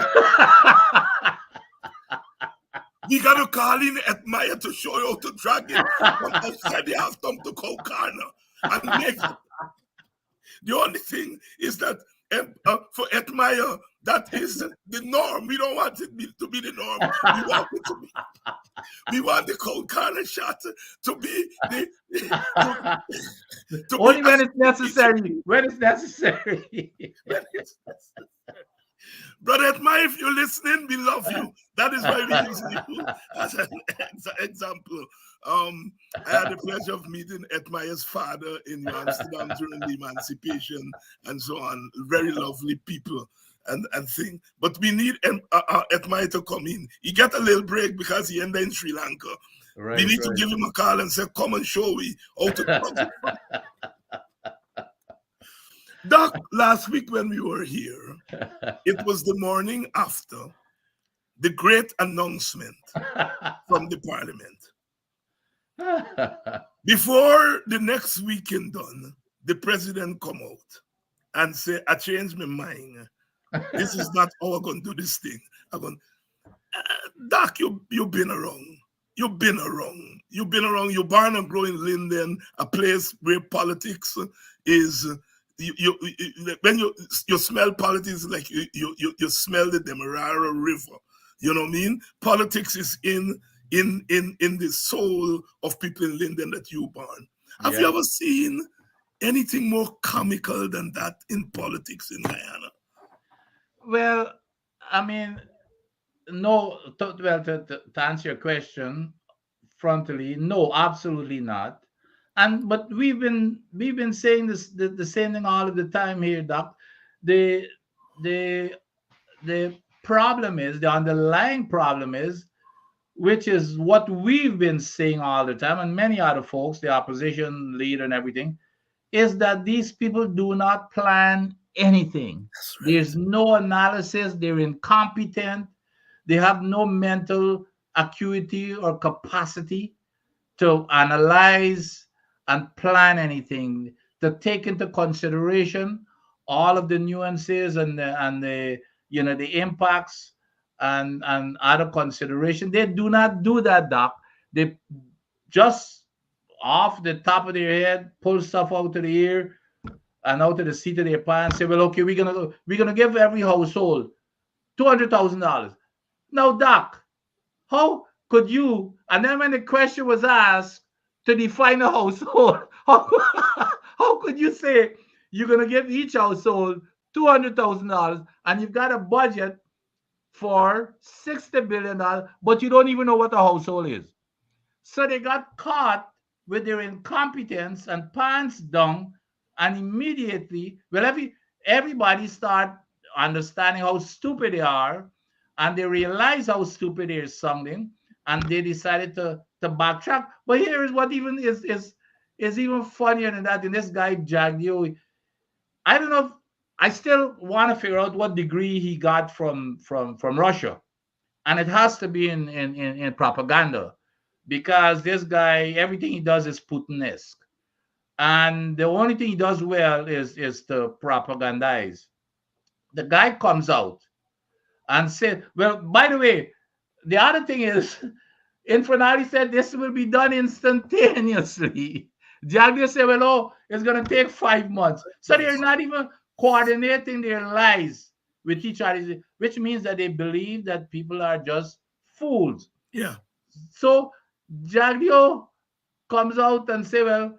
We got to call in Hetmai to show you how to drag it from outside the half stump to Cow Corner. And make it. The only thing is that for Hetmai, that is the norm. We don't want it to be the norm. We want it to be. We want the Cow Corner shot to be the. Only when it's necessary. When it's necessary. Brother Hetmai, if you're listening, we love you. That is why we use you as an example. I had the pleasure of meeting Hetmai's father in New Amsterdam during the emancipation and so on. Very lovely people and thing. But we need Hetmai to come in. He get a little break because he ended in Sri Lanka. Right, we need to give him a call and say, come and show me how to talk. Doc, last week when we were here, it was the morning after the great announcement from the parliament. Before the next weekend done, the president come out and say, I changed my mind. This is not how I'm going to do this thing. I'm going, Doc, you've been around. You've been around. You're born and grow in Linden, a place where politics is... when you smell politics, like you smell the Demerara River. You know what I mean? Politics is in the soul of people in Linden that you born. Have you ever seen anything more comical than that in politics in Guyana? Well, I mean, no. To answer your question frontally, no, absolutely not. But we've been saying this the same thing all of the time here, Doc. The problem is, the underlying problem is, which is what we've been saying all the time, and many other folks, the opposition leader and everything, is that these people do not plan anything. Right. There's no analysis. They're incompetent. They have no mental acuity or capacity to analyze and plan anything, to take into consideration all of the nuances and the impacts and other consideration. They do not do that, Doc. They just off the top of their head, pull stuff out of the ear and out of the seat of their pants. Say, well, okay, we're gonna give every household $200,000. Now, Doc, how could you? And then when the question was asked to define a household, how could you say you're gonna give each household $200,000 and you've got a budget for $60 billion, but you don't even know what a household is? So they got caught with their incompetence and pants down, and immediately, well, everybody start understanding how stupid they are, and they realize how stupid they're sounding, and they decided to backtrack. But here is what even is even funnier than that. In this guy Jagdio, I don't know. If, I still want to figure out what degree he got from Russia, and it has to be in propaganda, because this guy, everything he does is Putin-esque, and the only thing he does well is to propagandize. The guy comes out and said, well, by the way, the other thing is, Infernali said this will be done instantaneously. Jagger said, well, oh, it's going to take 5 months. So they're not even coordinating their lies with each other, which means that they believe that people are just fools. Yeah. So Jagdio comes out and say, well,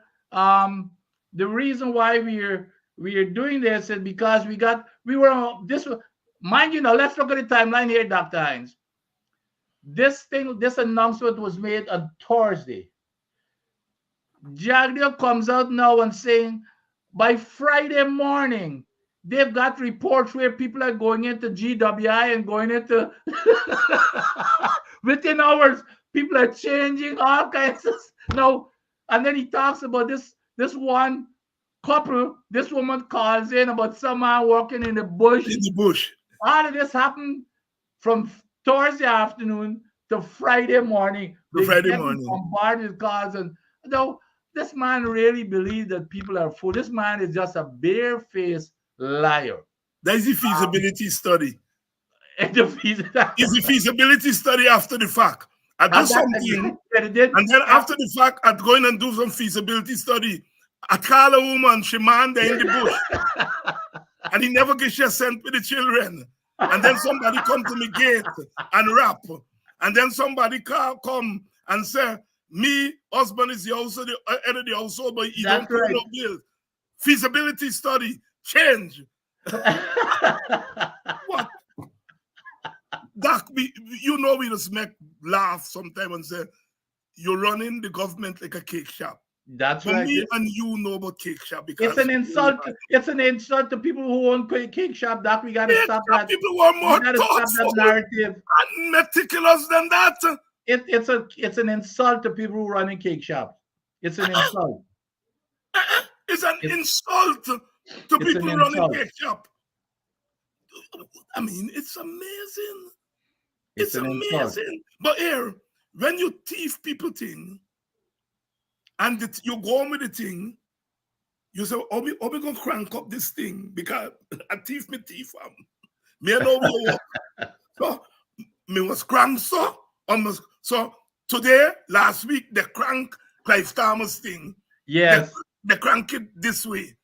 the reason why we're doing this is because we were on this. Mind you, now let's look at the timeline here, Dr. Hines. This announcement was made on Thursday. Jagdio comes out now and saying by Friday morning they've got reports where people are going into GWI and going into within hours. People are changing all kinds of now. And then he talks about this one couple. This woman calls in about someone working in the bush. In the bush. All of this happened from Thursday afternoon to Friday morning. Friday morning. Bombarded with calls, and no, this man really believes that people are fool. This man is just a bare-faced liar. That is the feasibility study. It's the feasibility study after the fact. I do something, and then after the fact, I'd go in and do some feasibility study. I call a woman, she man there in the bush, and he never gets her sent with the children. And then somebody come to me gate and rap, and then somebody come and say, me husband is also the head of the household, but he don't pay no bill. Feasibility study, change. What? Doc, you know, we just make laugh sometimes and say, you're running the government like a cake shop. That's For right. me and you know about cake shop because it's an insult. It's an insult to people who own cake shop. Doc, we gotta stop that. People who are more thoughtful narrative and meticulous than that. It's an insult to people who run a cake shop. It's an insult. It's an insult to people running cake shop. I mean, it's amazing. It's amazing. Insult. But here, when you thief people thing, and you go on with the thing, you say, oh, we going to crank up this thing because I thief. Me I know we work. So, me was crank so. So, today, last week, they crank Clive Thomas thing. Yes. They crank it this way.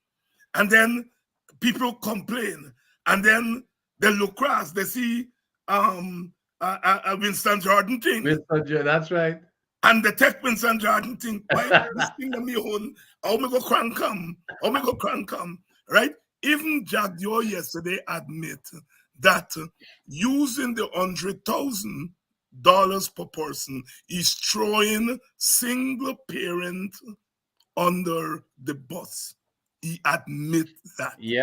And then people complain. And then they look across, they see Winston Jordan thing. That's right. And the tech Winston Jordan thing. Why this thing on me own? How me go crank come? Right? Even Jagdio yesterday admit that using the $100,000 per person is throwing single parent under the bus. He admit that. He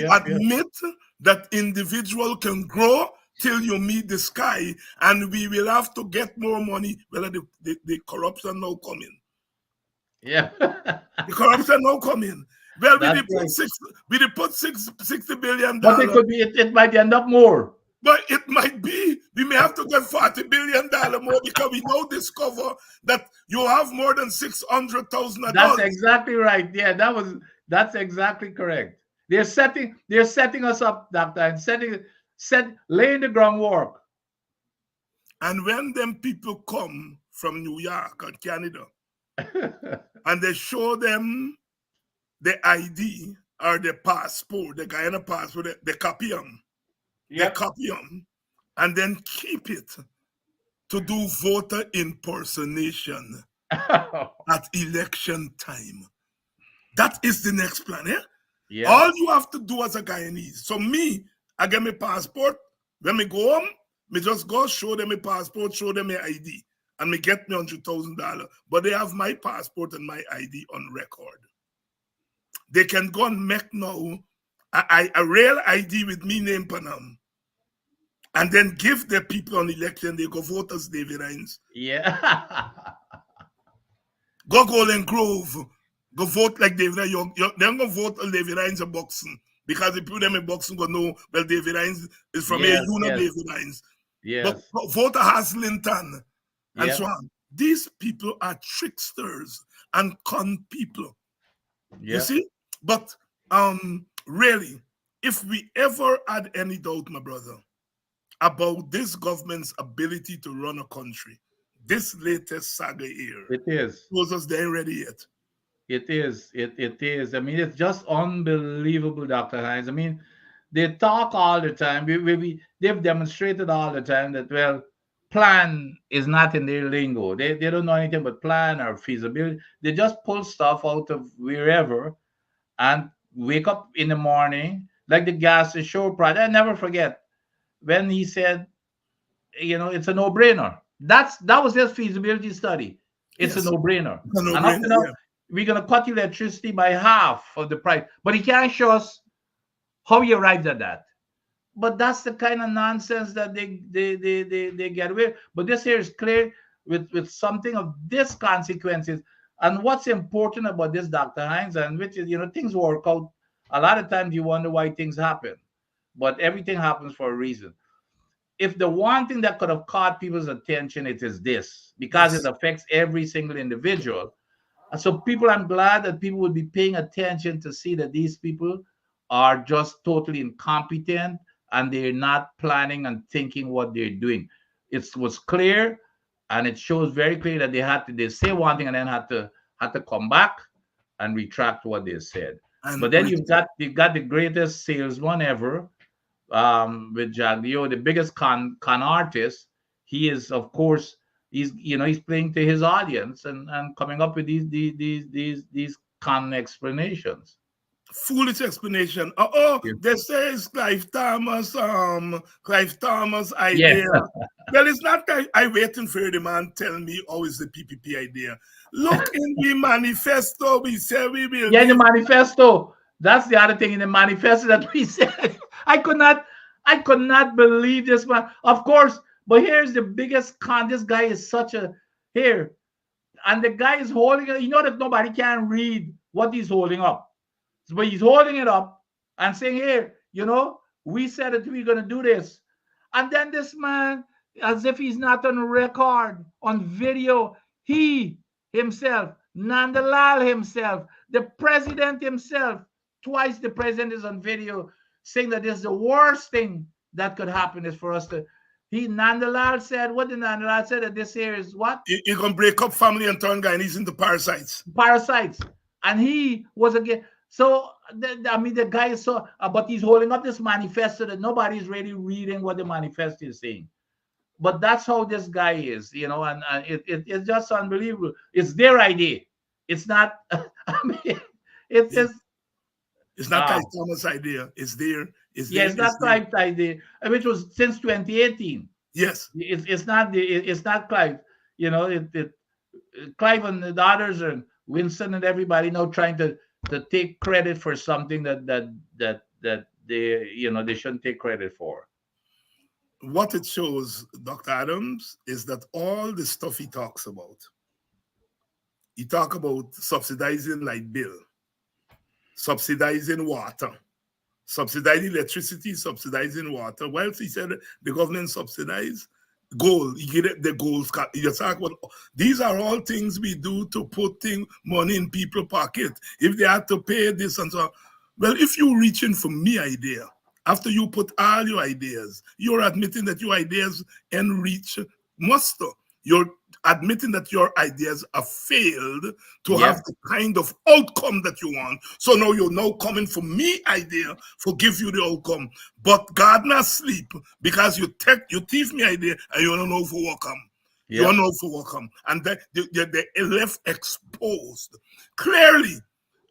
admit that individual can grow till you meet the sky, and we will have to get more money. Well, the corruption now coming. Yeah. The corruption now coming. Well, we put $60 billion. But it might end up more. But it might be. We may have to get $40 billion more because we now discover that you have more than 600,000 adults. That's exactly right. Yeah, that's exactly correct. They're setting us up, Doctor, and laying the groundwork. And when them people come from New York and Canada, and they show them the ID or the passport, the Guyana passport, they Yep. copy them, and then keep it to do voter impersonation at election time. That is the next plan, eh? Yeah. All you have to do as a Guyanese. So me, I get my passport. When me go home, me just go show them my passport, show them my ID, and me get me $100,000. But they have my passport and my ID on record. They can go and make now a real ID with me name on them, and then give the people on election, they go vote as David Hines. Yeah. Go Golden Grove. Go vote like David Hines. They're going to vote on David Hines in boxing. Because the people them in boxing go know, well, David Hines is from here, Yes. you know Yes. David Hines. But Yes. vote a Haslington and so Yep. on. These people are tricksters and con people. You Yep. see? But really, if we ever had any doubt, my brother, about this government's ability to run a country, this latest saga here It is. shows us they ain't ready yet. It is. It is. I mean, it's just unbelievable, Dr. Hines. I mean, they talk all the time. They've demonstrated all the time that, well, plan is not in their lingo. They don't know anything but plan or feasibility. They just pull stuff out of wherever and wake up in the morning, like the gas show project. I never forget when he said, it's a no-brainer. That was his feasibility study. It's a Yes. no-brainer. A And up no-brainer, to now, yeah. we're gonna cut electricity by half of the price. But he can't show us how he arrived at that. But that's the kind of nonsense that they get away. But this here is clear with something of this consequences. And what's important about this, Dr. Hines, and which is, things work out. A lot of times you wonder why things happen, but everything happens for a reason. If the one thing that could have caught people's attention, it is this, because it Yes. affects every single individual. And so I'm glad that people would be paying attention to see that these people are just totally incompetent and they're not planning and thinking what they're doing. It was clear, and it shows very clear that they say one thing and then had to come back and retract what they said. And But then you've got the greatest salesman ever, with Jaglio, the biggest con artist. He is, of course, he's playing to his audience and coming up with these con explanations. foolish explanation. Yeah. They say it's Clive Thomas Yeah, idea. Well, it's not that I waiting for the man tell me how is the PPP idea. Look in the manifesto, we say we will yeah, in the give. manifesto. That's the other thing in the manifesto that we said. I could not, I could not believe this man. Of course, but here's the biggest con. This guy is such a here, and the guy is holding it. You know that nobody can read what he's holding up. But he's holding it up and saying, here, we said that we're going to do this. And then this man, as if he's not on record, on video, he himself, Nandalal himself, the president himself, twice the president is on video saying that this is the worst thing that could happen is for us to. Nandalal said, what did Nandalal say? That this here is what? You can break up family and turn Guyanese into parasites. Parasites. And he was again. So, I mean, the guy is so, but he's holding up this manifesto that nobody's really reading what the manifesto is saying. But that's how this guy is, and it's just unbelievable. It's their idea. It's not, I mean, it's It's not Clive Thomas' idea. It's there. It's yeah, there. it's not Clive's idea, which was since 2018. Yes. It's not Clive. Clive and the others and Winston and everybody now trying to take credit for something that they shouldn't take credit for. What it shows, Dr. Adams, is that all the stuff he talks about, he talk about subsidizing light bill, subsidizing water, subsidizing electricity, subsidizing water. Whilst he said the government subsidize gold, he get the gold. He just talk about these are all things we do to put money in people's pocket. If they had to pay this and so on. Well, if you reaching for me idea, after you put all your ideas, you're admitting that your ideas can reach muster. admitting that your ideas have failed to have Yep. the kind of outcome that you want. So now you're now coming for me idea for give you the outcome. But God not sleep because you thief me idea and you don't know for what come. You don't Yep. know for what come. And they left exposed. Clearly,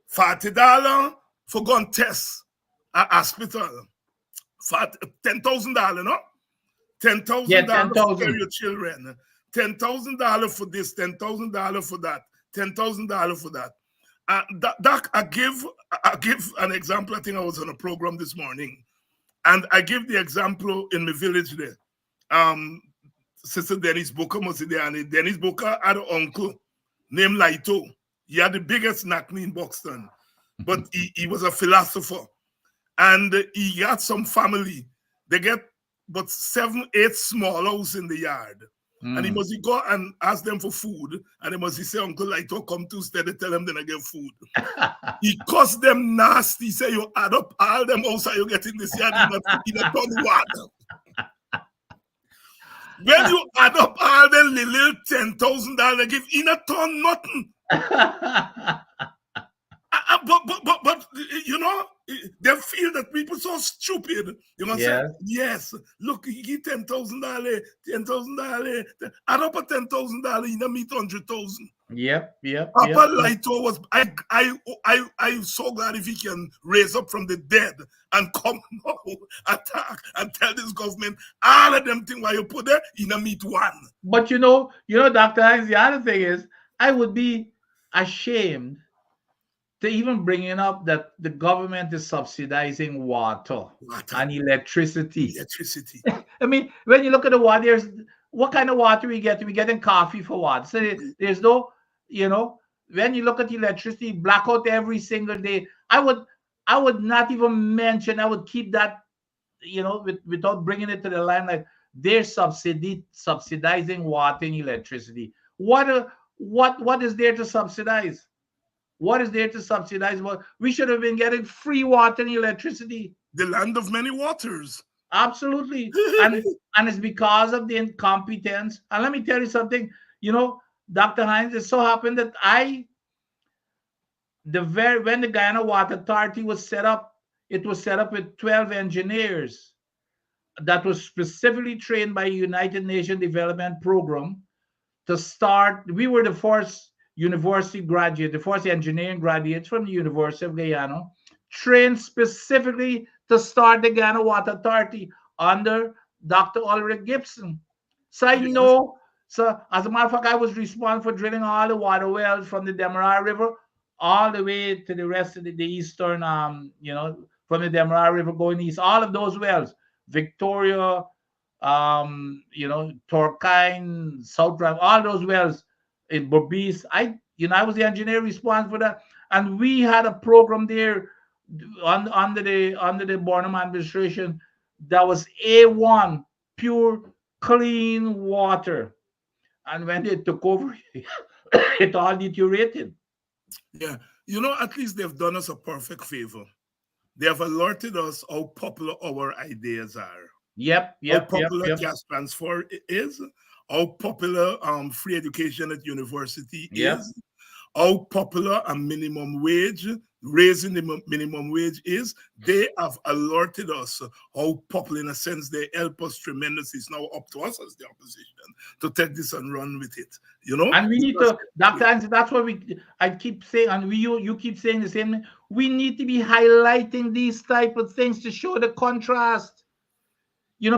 $40 for gun test at hospital. $10,000, no? Yeah, $10,000 for carry 10,000. your children. $10,000 for this, $10,000 for that, $10,000 for that. Doc, I give an example. I think I was on a program this morning, and I give the example in the village there. Sister Dennis Booker was there, and Dennis Booker had an uncle named Laito. He had the biggest knackney in Buxton, but he was a philosopher, and he got some family. They get but 7, 8 small houses in the yard. And he Mm. must go and ask them for food. And they must say, Uncle Laito, come to stay. They tell them then I get food. He cuss them nasty. Say you add up all them outside you get in this yard in a ton water. When you add up all them little $10,000 they give in a ton nothing. But you know, they feel that people so stupid. You must say, Yes. yes, look, he give $10,000, $10,000, add up a $10,000 in a meet 100,000. Yep. Yep. Papa Yep. Laito was I'm so glad if he can raise up from the dead and come now, attack and tell this government all of them things why you put there in a meet one. But Dr. Hines, the other thing is, I would be ashamed to even bringing up that the government is subsidizing water and electricity. Electricity. I mean, when you look at the water, what kind of water we get? We're getting coffee for what? So there's no, when you look at electricity, blackout every single day. I would not even mention. I would keep that, without bringing it to the limelight. They're subsidizing water and electricity. What is there to subsidize? What is there to subsidize? Well, we should have been getting free water and electricity. The land of many waters. Absolutely. And it's because of the incompetence. And let me tell you something, Dr. Hines, it so happened that when the Guyana Water Authority was set up, it was set up with 12 engineers that was specifically trained by United Nations Development Program to start. We were the first university graduate, the first engineering graduates from the University of Guyana, trained specifically to start the Guyana Water Authority under Dr. Ulrich Gibson. So I know, so as a matter of fact, I was responsible for drilling all the water wells from the Demerara River all the way to the rest of the eastern, from the Demerara River going east, all of those wells, Victoria, Torkine, South Drive, all those wells in Berbice. I was the engineer responsible for that, and we had a program there under the Burnham administration that was A1, pure, clean water. And when they took over, it all deteriorated. Yeah, at least they've done us a perfect favor. They have alerted us how popular our ideas are. Yep. How popular gas transfer is, how popular free education at university is, how popular a minimum wage, raising the minimum wage is. They have alerted us how popular, in a sense, they help us tremendously. It's now up to us as the opposition to take this and run with it. And we need to, Dr. Anson, that's what I keep saying, and you keep saying the same thing. We need to be highlighting these type of things to show the contrast.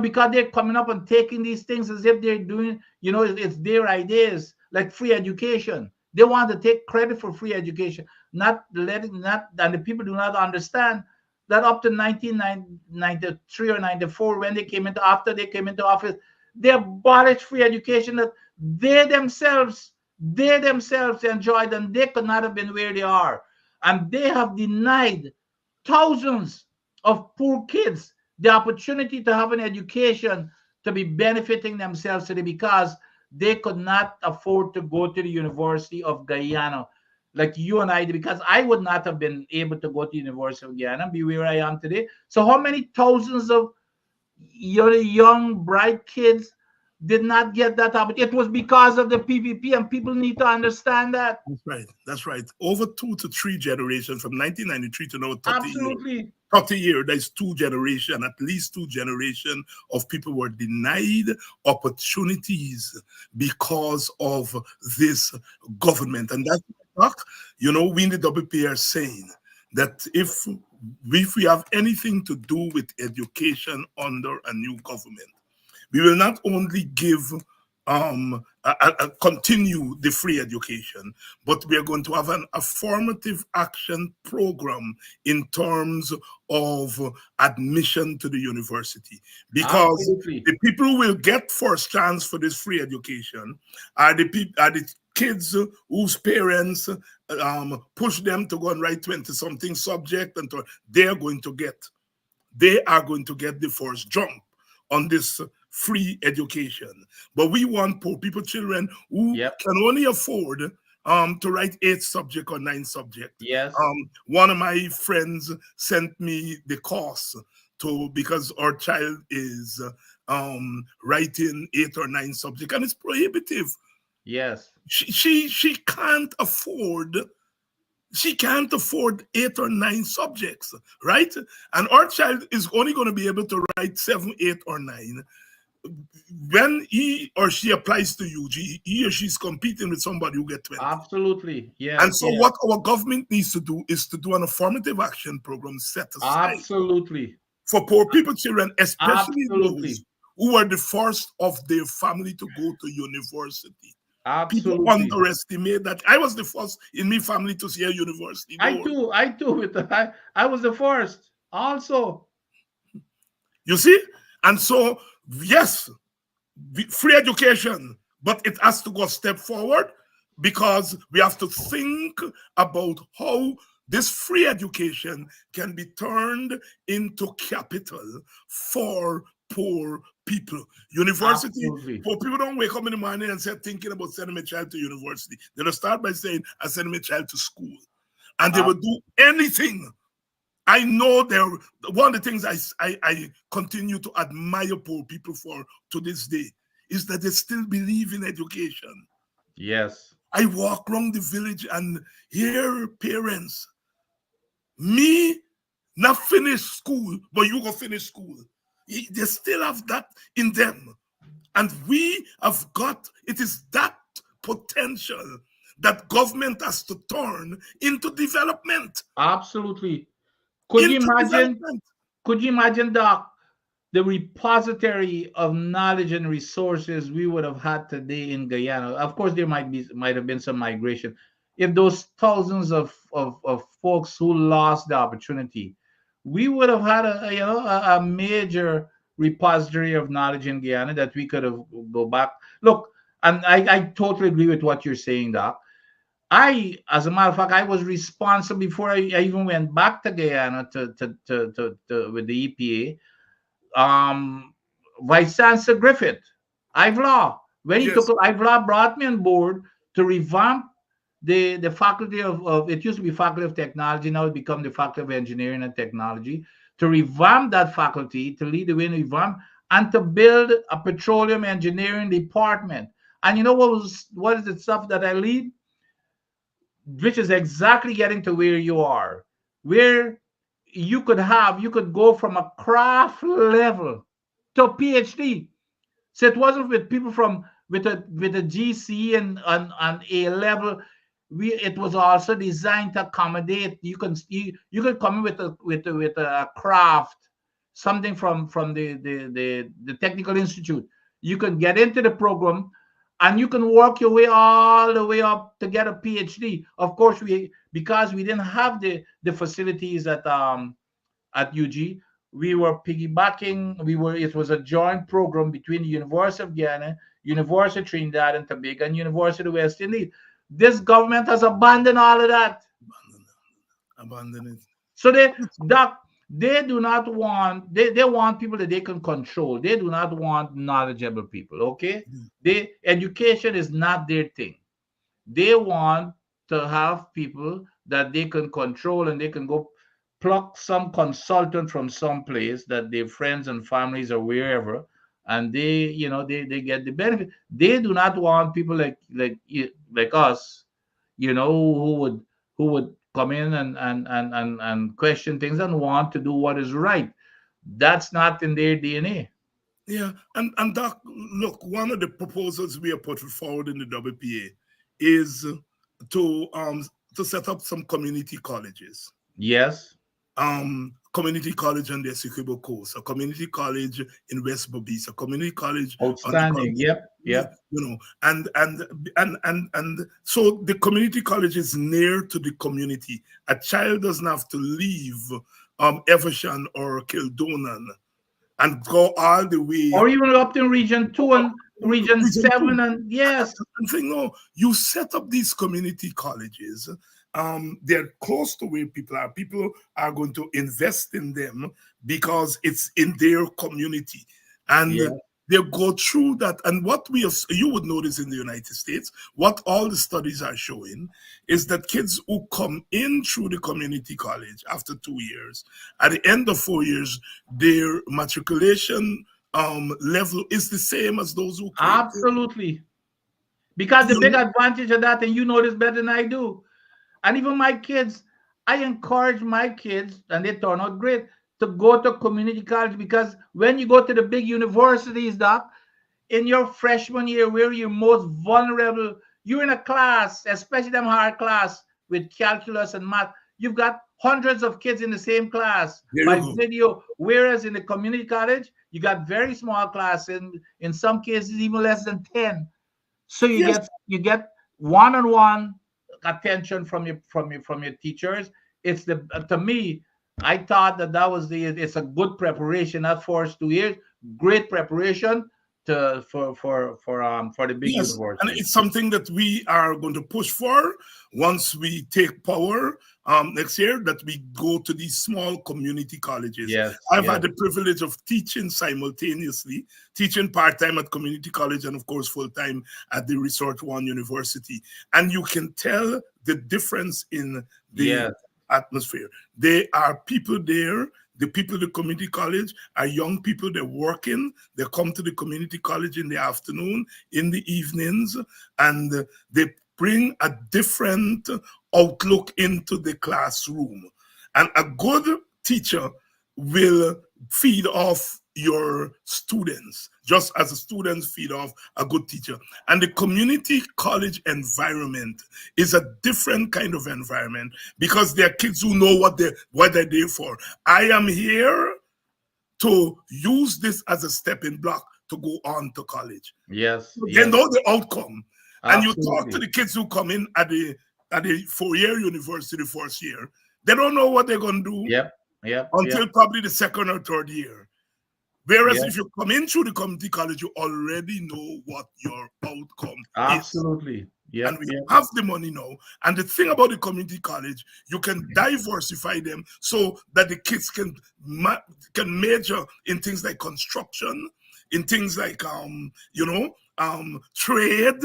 Because they're coming up and taking these things as if they're doing, it's their ideas, like free education. They want to take credit for free education, and the people do not understand that up to 1993 or 94, after they came into office, they abolished free education that they themselves enjoyed, and they could not have been where they are. And they have denied thousands of poor kids the opportunity to have an education, to be benefiting themselves today, because they could not afford to go to the University of Guyana like you and I did, because I would not have been able to go to the University of Guyana and be where I am today. So how many thousands of young bright kids did not get that opportunity. It was because of the PPP, and people need to understand that. That's right. That's right. Over 2 to 3 generations from 1993 to now 30 years. Absolutely. 30 years, there's 2 generation, at least 2 generation of people were denied opportunities because of this government. And that's what, we in the WP are saying that if we have anything to do with education under a new government, we will not only give continue the free education, but we are going to have an affirmative action program in terms of admission to the university, because Absolutely. the people who will get first chance for this free education are the kids whose parents push them to go and write 20 something subject, and they are going to get the first jump on this free education. But we want poor people, children who Yep. can only afford to write 8 subject or 9 subject. Yes. One of my friends sent me the cost because our child is writing 8 or 9 subject, and it's prohibitive. Yes. She can't afford. She can't afford 8 or 9 subjects, right? And our child is only going to be able to write 7, 8 or 9. When he or she applies to UG, he or she's competing with somebody who get 20. Absolutely. And Yes. so Yes. what our government needs to do is to do an affirmative action program set aside Absolutely. for poor people, children, especially those Absolutely. who are the first of their family to go to university. People Absolutely. underestimate that. I was the first in my family to see a university I door. too. I too. I was the first. Also. You see? And so, yes, free education, but it has to go a step forward, because we have to think about how this free education can be turned into capital for poor people. University, Absolutely. poor people don't wake up in the morning and say, thinking about sending my child to university. They'll start by saying, I send my child to school. And they will Ab- do anything. I know one of the things I continue to admire poor people for to this day is that they still believe in education. yes. I walk around the village and hear parents, me not finish school, but you go finish school. They still have that in them. And we have got, it is that potential that government has to turn into development. Absolutely. Could you Into imagine? development. Could you imagine the repository of knowledge and resources we would have had today in Guyana? Of course, there might have been some migration. If those thousands of folks who lost the opportunity, we would have had a major repository of knowledge in Guyana that we could have go back. Look, and I totally agree with what you're saying, Doc. As a matter of fact, I was responsible before I even went back to Guyana with the EPA. Vice Chancellor Griffith, Ivelaw, when he took Yes. Ivelaw brought me on board to revamp the faculty of it used to be faculty of technology, now it become the faculty of engineering and technology, to revamp that faculty, to lead the way in revamp, and to build a petroleum engineering department. And you know what is the stuff that I lead? Which is exactly getting to where you are, where you could go from a craft level to a PhD. So it wasn't with people from with a GC and A level. It was also designed to accommodate. You could come in with a craft, something from the technical institute. You can get into the program, and you can work your way all the way up to get a PhD. Of course, because we didn't have the facilities at UG, we were piggybacking. It was a joint program between the University of Guyana, University of Trinidad and Tobago, and University of West Indies. This government has abandoned all of that. Abandon it. So they do not want they want people that they can control. They do not want knowledgeable people. Okay, they education is not their thing. They want to have people that they can control, and they can go pluck some consultant from some place that their friends and families or wherever, and they get the benefit. They do not want people like us, who would come in and question things and want to do what is right. That's not in their DNA. Yeah, and Doc, look, one of the proposals we are putting forward in the WPA is to um to set up some community colleges. Yes. Community college on the Essequibo Coast, a community college in West Bobis, a community college on the Outstanding. Yep. Yep. and so the community college is near to the community. A child doesn't have to leave Evershan or Kildonan and go all the way Or even up to region 2 and region Region 2. 7, and yes. I'm saying, no, you set up these community colleges. They're close to where people are. People are going to invest in them because it's in their community. And Yeah. they go through that. And what you would notice in the United States, what all the studies are showing is that kids who come in through the community college after 2 years, at the end of 4 years, their matriculation level is the same as those who came. Absolutely. Because the You big know, advantage of that, and you know this better than I do, and even my kids, I encourage my kids, and they turn out great, to go to community college, because when you go to the big universities, Doc, in your freshman year, where you're most vulnerable, you're in a class, especially them hard class with calculus and math. You've got hundreds of kids in the same class there you by go. video. Whereas in the community college, you got very small class, and in some cases even less than 10. So you Yes, get one-on-one attention from your teachers. It's the To me, I thought that was it's a good preparation. That first 2 years, great preparation to for the big yes. And university. it's something that we are going to push for once we take power next year, that we go to these small community colleges. Yes, I've yes, had the privilege of teaching simultaneously, teaching part-time at community college and of course full-time at the Resort One University. And you can tell the difference in the yes, atmosphere. There are people there. The people at the community college are young people. They're working. They come to the community college in the afternoon, in the evenings, and they bring a different outlook into the classroom. And a good teacher will feed off your students, just as the students feed off a good teacher. And the community college environment is a different kind of environment because there are kids who know what they're there for. I am here to use this as a stepping block to go on to college. yes, They yes. know the outcome. And you talk to Absolutely. the kids who come in at the 4-year university, the first year, they don't know what they're going to do Yep, yep, yep, until probably the second or third year. Whereas yep. if you come in through the community college, you already know what your outcome is. Absolutely. And Yep, we yep. have the money now. And the thing about the community college, you can diversify them so that the kids can major in things like construction, in things like trade,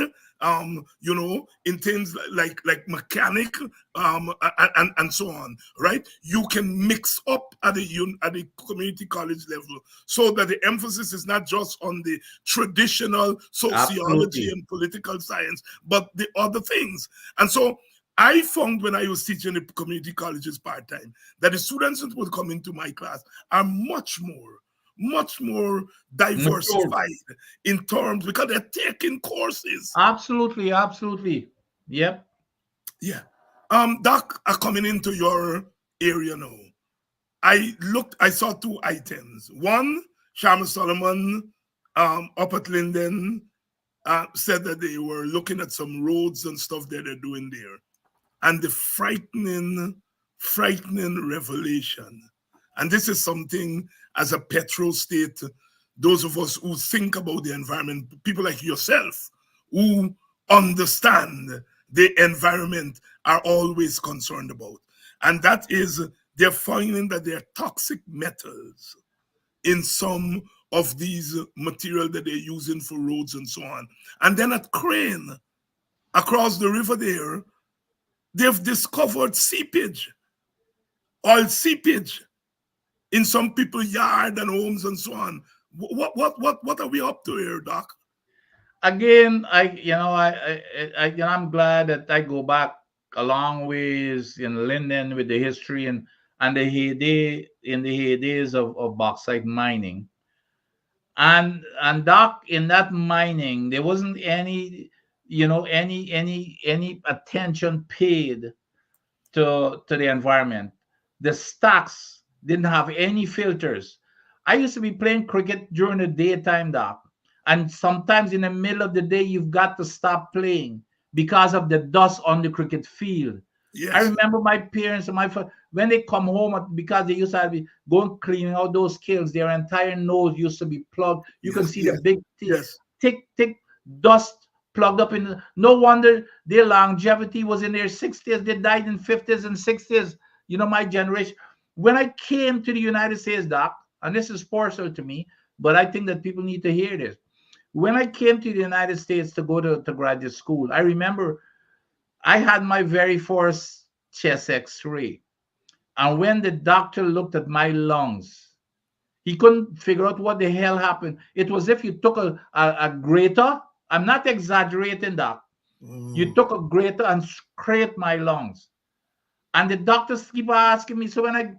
in things like mechanic, and so on. Right? You can mix up at the community college level so that the emphasis is not just on the traditional sociology Absolutely. and political science, but the other things. And so I found when I was teaching the community colleges part-time that the students that would come into my class are much more Mature. diversified in terms because they're taking courses. Absolutely, absolutely. Yep. Yeah. Doc, are coming into your area now. I saw two items. One, Sharma Solomon up at Linden said that they were looking at some roads and stuff that they're doing there. And the frightening revelation. And this is something as a petrol state, those of us who think about the environment, people like yourself, who understand the environment, are always concerned about. And that is, they're finding that there are toxic metals in some of these material that they're using for roads and so on. And then at Crane, across the river there, they've discovered oil seepage in some people's yard and homes and so on. What are we up to here, Doc? Again, I'm glad that I go back a long ways in Linden with the history and the heyday in the heydays of bauxite mining. And Doc, in that mining, there wasn't any, any attention paid to the environment. The stacks didn't have any filters. I used to be playing cricket during the daytime, Doc, and sometimes in the middle of the day you've got to stop playing because of the dust on the cricket field. I Yes, remember my parents and when they come home because they used to have to go and cleaning out those kilns, their entire nose used to be plugged. You can yes, see the yes, big yes. thick dust plugged up in. No wonder their longevity was in their 60s. They died in 50s and 60s. My generation. When I came to the United States, Doc, and this is personal to me, but I think that people need to hear this. When I came to the United States to go to graduate school, I remember I had my very first chest X-ray. And when the doctor looked at my lungs, he couldn't figure out what the hell happened. It was if you took a grater. I'm not exaggerating, Doc. You Mm. took a grater and scraped my lungs. And the doctors keep asking me. So when I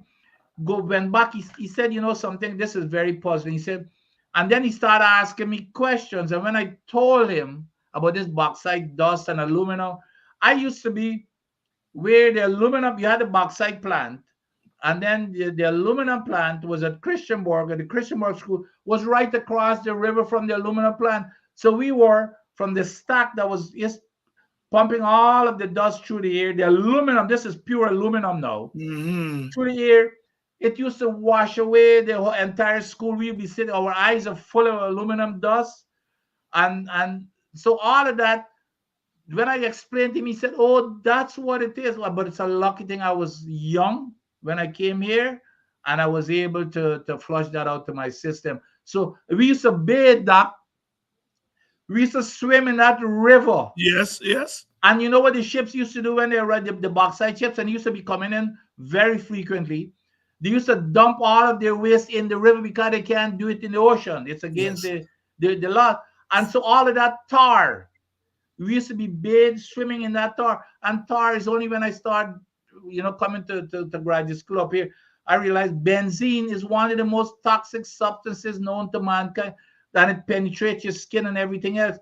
went back, he said, something, this is very puzzling. He said, and then he started asking me questions. And when I told him about this bauxite dust and aluminum, I used to be where the aluminum, you had a bauxite plant, and then the aluminum plant was at Christianborg, and the Christianborg school was right across the river from the aluminum plant. So we were from the stack that was just pumping all of the dust through the air. The aluminum, this is pure aluminum now, Hmm. through the air. It used to wash away the whole entire school. We'd be sitting, our eyes are full of aluminum dust. And so all of that, when I explained to him, he said, "Oh, that's what it is." Well, but it's a lucky thing I was young when I came here, and I was able to flush that out to my system. So we used to bathe, Doc. We used to swim in that river. Yes, yes. And you know what the ships used to do when they were the bauxite ships and used to be coming in very frequently? They used to dump all of their waste in the river because they can't do it in the ocean. It's against Yes. the law. And so all of that tar, we used to be bathed, swimming in that tar. And tar is only when I started, coming to graduate school up here, I realized benzene is one of the most toxic substances known to mankind, that it penetrates your skin and everything else.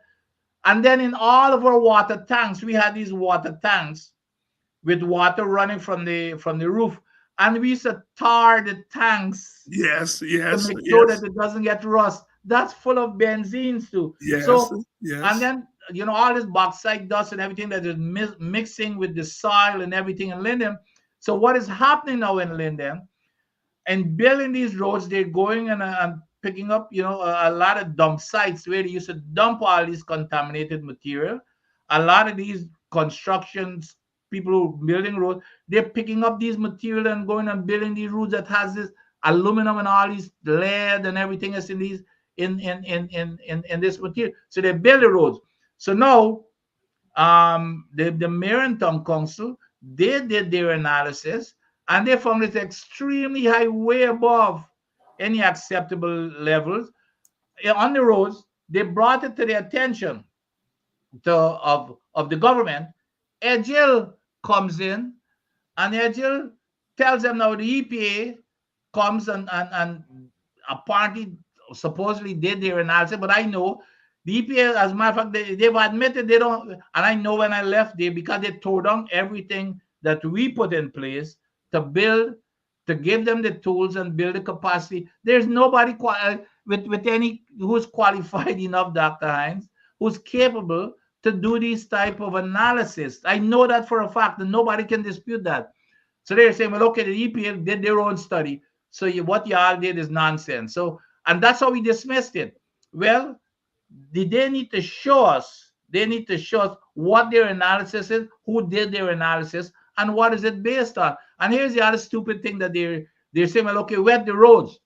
And then in all of our water tanks, we had these water tanks with water running from the roof. And we used to tar the tanks Yes, to yes, make sure that yes, it doesn't get rust. That's full of benzenes too. yes, So, and yes. then all this bauxite dust and everything that is mixing with the soil and everything in Linden. So what is happening now in Linden? And building these roads, they're going and picking up, a lot of dump sites where they used to dump all this contaminated material. A lot of these constructions, people who building roads, they're picking up these material and going and building these roads that has this aluminum and all these lead and everything else in these in this material. So they build the roads. So now the mayor and town council, they did their analysis and they found it extremely high, way above any acceptable levels. On the roads. They brought it to the attention of the government. Agile comes in, and Agile tells them now the EPA comes and apparently supposedly did their analysis, but I know the EPA, as a matter of fact, they've admitted they don't, and I know when I left there because they tore down everything that we put in place to build, to give them the tools and build the capacity. There's nobody with any who's qualified enough, Dr. Hines, who's capable to do this type of analysis. I know that for a fact, and nobody can dispute that. So they're saying, well, okay, the EPA did their own study. So what y'all did is nonsense. So, and that's how we dismissed it. Well, they need to show us. They need to show us what their analysis is, who did their analysis, and what is it based on. And here's the other stupid thing that they're saying, well, okay, wet the roads.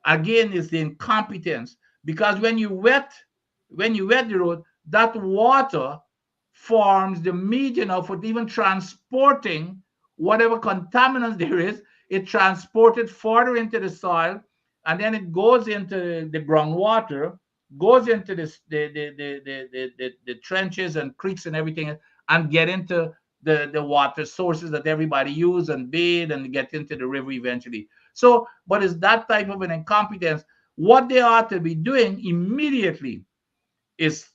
Again, is the incompetence. Because when you wet the road, that water forms the medium of it, even transporting whatever contaminants there is. It transported further into the soil, and then it goes into the groundwater, goes into the trenches and creeks and everything, and get into the water sources that everybody use and bathe and get into the river eventually. So, but it's that type of an incompetence. What they ought to be doing immediately is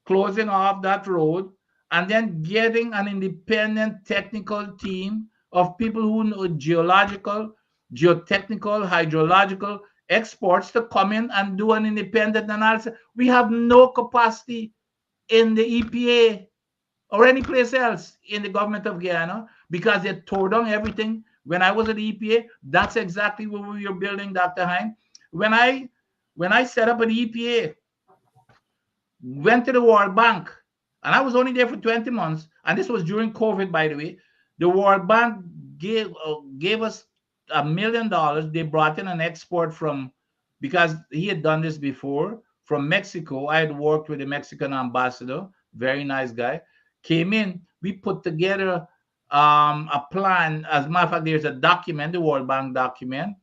closing off that road and then getting an independent technical team of people who know geological, geotechnical, hydrological experts to come in and do an independent analysis. We have no capacity in the EPA or any place else in the government of Guyana because they tore down everything. When I was at the EPA, that's exactly what we were building, Dr. Hein. When I when I set up an EPA, went to the World Bank, and I was only there for 20 months, and this was during COVID, by the way. The World Bank gave us $1 million. They brought in an export from, because he had done this before, from Mexico. I had worked with the Mexican ambassador, very nice guy. Came in, we put together a plan. As a matter of fact, there's a document, the World Bank document,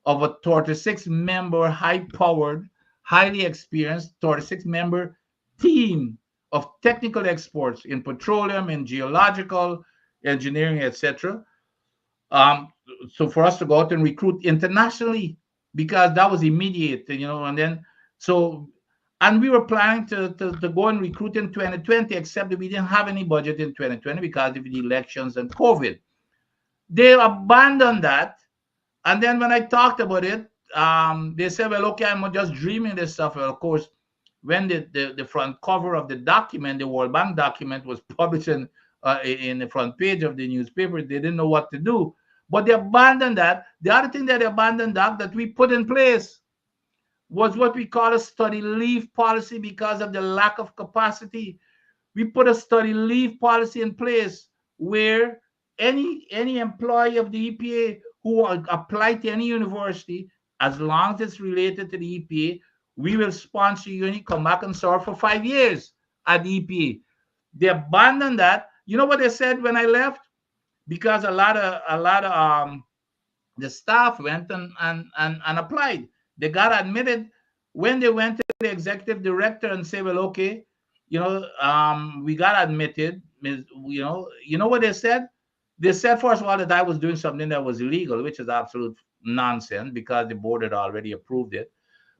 of a 36-member, high-powered, highly experienced 36-member team of technical experts in petroleum, in geological engineering, etc. Um, so for us to go out and recruit internationally, because that was immediate, and then so, and we were planning to go and recruit in 2020, except that we didn't have any budget in 2020 because of the elections and COVID. They abandoned that, and then when I talked about it, they said, well, okay, I'm just dreaming this stuff. Well, of course, when the front cover of the document, the World Bank document, was published in the front page of the newspaper, they didn't know what to do. But they abandoned that. The other thing that they abandoned that we put in place was what we call a study leave policy because of the lack of capacity. We put a study leave policy in place where any employee of the EPA who apply to any university, as long as it's related to the EPA, we will sponsor you and you come back and serve for 5 years at the EPA. They abandoned that. You know what they said when I left? Because a lot of the staff went and applied. They got admitted. When they went to the executive director and say, well, okay, we got admitted. You know what they said? They said, first of all, that I was doing something that was illegal, which is absolute nonsense because the board had already approved it.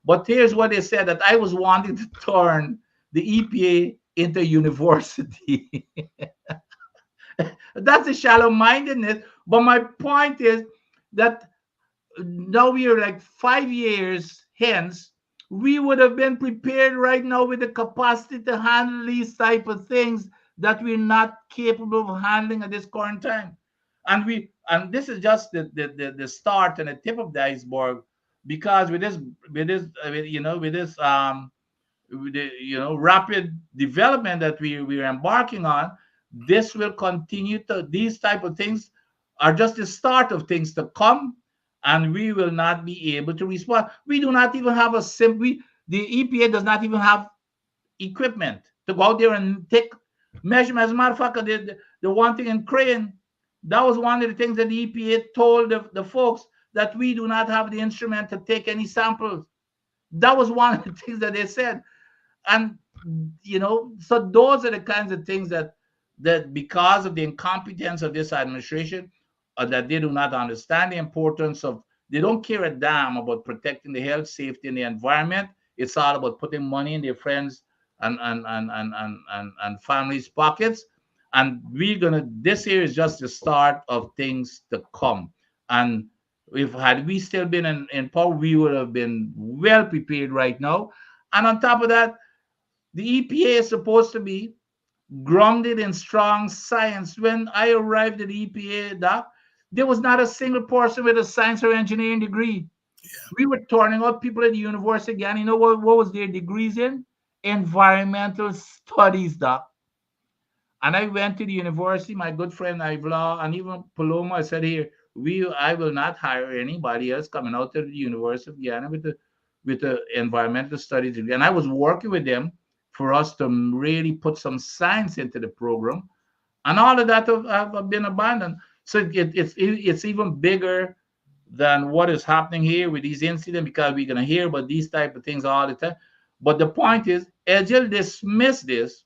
But here's what they said, that I was wanting to turn the EPA into a university. That's a shallow mindedness. But my point is that now we are like 5 years hence, we would have been prepared right now with the capacity to handle these type of things that we're not capable of handling at this current time. And this is just the start and the tip of the iceberg, because with this rapid development that we're embarking on, this will continue to, these type of things are just the start of things to come, and we will not be able to respond. We do not even have the EPA does not even have equipment to go out there and take measurements. As a matter of fact, the one thing in Crane, that was one of the things that the EPA told the folks, that we do not have the instrument to take any samples. That was one of the things that they said. And so those are the kinds of things that because of the incompetence of this administration, that they do not understand the importance of, they don't care a damn about protecting the health, safety, and the environment. It's all about putting money in their friends and families' pockets. And this here is just the start of things to come. And if had we still been in power, we would have been well prepared right now. And on top of that, the EPA is supposed to be grounded in strong science. When I arrived at the EPA, Doc, there was not a single person with a science or engineering degree. Yeah. We were turning out people at the university again. You know what was their degrees in? Environmental studies, Doc. And I went to the university, my good friend Ivla and even Paloma, I said, here, I will not hire anybody else coming out of the University of Guyana with the environmental studies degree. And I was working with them for us to really put some science into the program. And all of that have been abandoned. So it's even bigger than what is happening here with these incidents, because we're going to hear about these type of things all the time. But the point is, Edgel dismissed this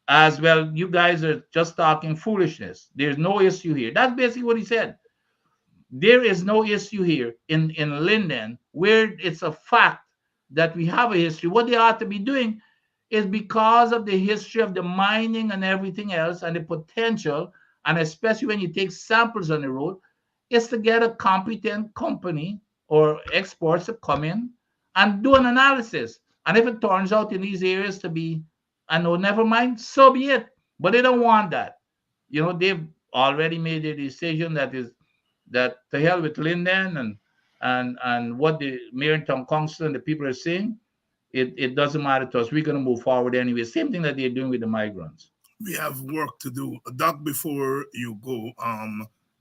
as well. You guys are just talking foolishness. There's no issue here. That's basically what he said. There is no issue here in Linden, where it's a fact that we have a history. What they ought to be doing is, because of the history of the mining and everything else and the potential, and especially when you take samples on the road, is to get a competent company or experts to come in and do an analysis. And if it turns out in these areas to be, I know, never mind, so be it. But they don't want that. They've already made a decision that is that to hell with Linden and what the mayor and town council and the people are saying. It doesn't matter to us. We're going to move forward anyway. Same thing that they're doing with the migrants. We have work to do. Doc, before you go,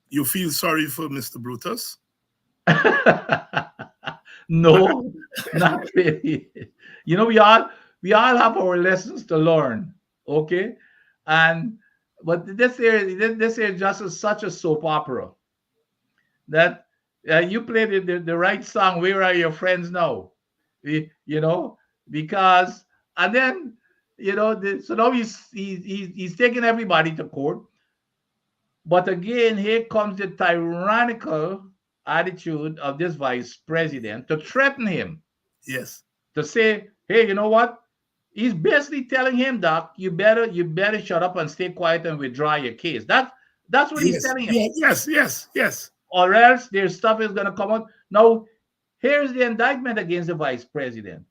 you feel sorry for Mr. Brutus? No, not really. We all have our lessons to learn. Okay, but this here just is such a soap opera that you played the right song. Where are your friends now? Because, and then so now he's taking everybody to court. But again, here comes the tyrannical attitude of this vice president to threaten him. Yes. To say, hey, you know what? He's basically telling him, Doc, you better shut up and stay quiet and withdraw your case. That's what he's telling him. Yes. Or else their stuff is going to come out. Now, here's the indictment against the vice president.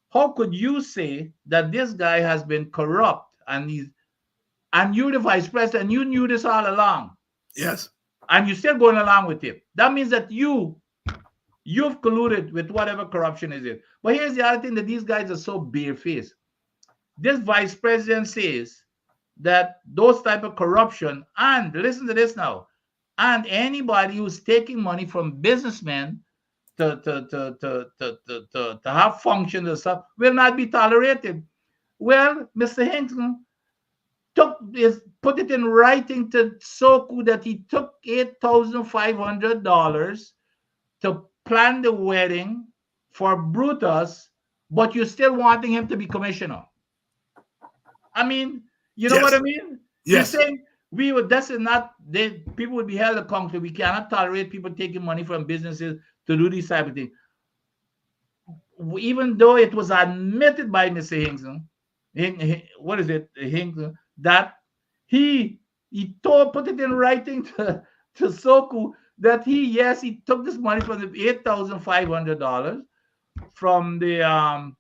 How could you say that this guy has been corrupt and you're the vice president, you knew this all along? Yes. And you're still going along with it. That means that you've colluded with whatever corruption is it. But here's the other thing, that these guys are so barefaced. This vice president says that those type of corruption, and listen to this now, and anybody who's taking money from businessmen to have functions and stuff will not be tolerated. Well, Mr. Hinkson put it in writing to Soku that he took $8,500 to plan the wedding for Brutus, but you're still wanting him to be commissioner. I mean, you know what I mean? Yes. You're saying people would be held accountable. We cannot tolerate people taking money from businesses to do these type of things. Even though it was admitted by Mr. Hinkson, that he put it in writing to Soku that he took this money from the $8,500 from the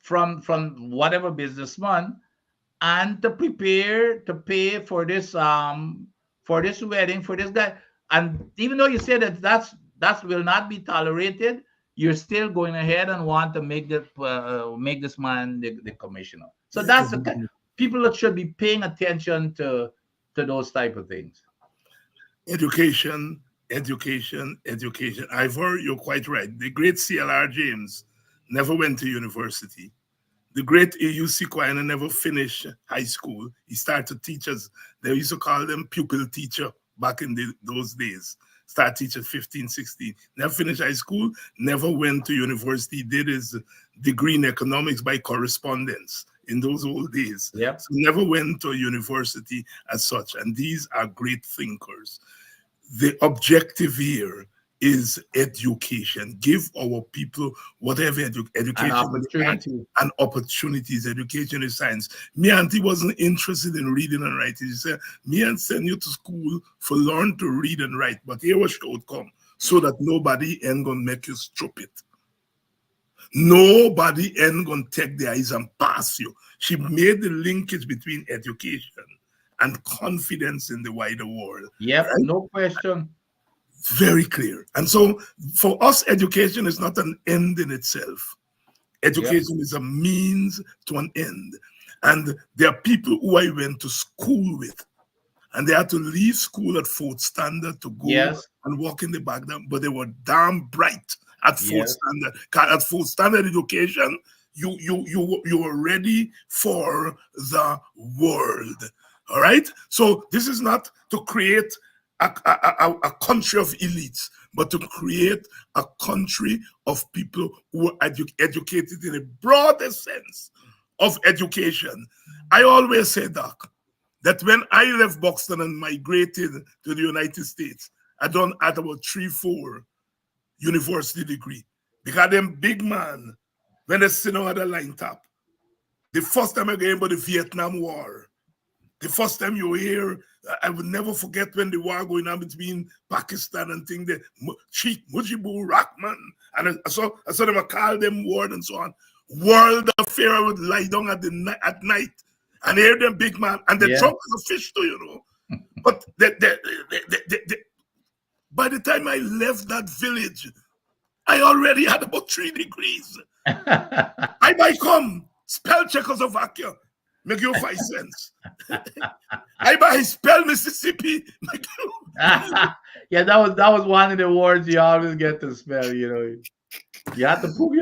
from whatever businessman, and to pay for this wedding for this guy. And even though you say that will not be tolerated, you're still going ahead and want to make this man the commissioner. So that's the kind people that should be paying attention to those type of things. Education. Ivor, you're quite right. The great CLR James never went to university. The great A.U.C. Quiner never finished high school. He started teachers. They used to call them pupil teacher back in those days. Start teacher 15, 16. Never finished high school, never went to university. Did his degree in economics by correspondence in those old days. Yep. So never went to a university as such. And these are great thinkers. The objective here is education. Give our people whatever education and opportunities. Education is science. Me auntie wasn't interested in reading and writing. She said, me and send you to school for learn to read and write. But here was the outcome, so that nobody ain't gonna make you stupid. Nobody ain't gonna take the eyes and pass you. She made the linkage between education and confidence in the wider world. Yep, right? No question. Very clear. And so for us, education is not an end in itself. Education is a means to an end. And there are people who I went to school with, and they had to leave school at fourth standard to go and walk in the back, but they were damn bright at fourth standard. At fourth standard education, you were ready for the world. All right? So this is not to create a country of elites. but to create a country of people who are educated in a broader sense of education. I always say, Doc, that when I left Boston and migrated to the United States, I done at about 3-4 university degree. Because them big man, when they sit on the line top, the first time I came about the Vietnam War, the first time you hear, I will never forget when the war going on between Pakistan and thing, the Sheikh Mujibur Rahman, and I saw them call them word and so on. World affair, I would lie down at night and hear them big man, and the trunk is a fish too, you know. But by the time I left that village, I already had about 3 degrees. I might come spell Czechoslovakia, make you 5 cents. I might spell Mississippi, make you. Yeah, that was one of the words you always get to spell. You know, you have to prove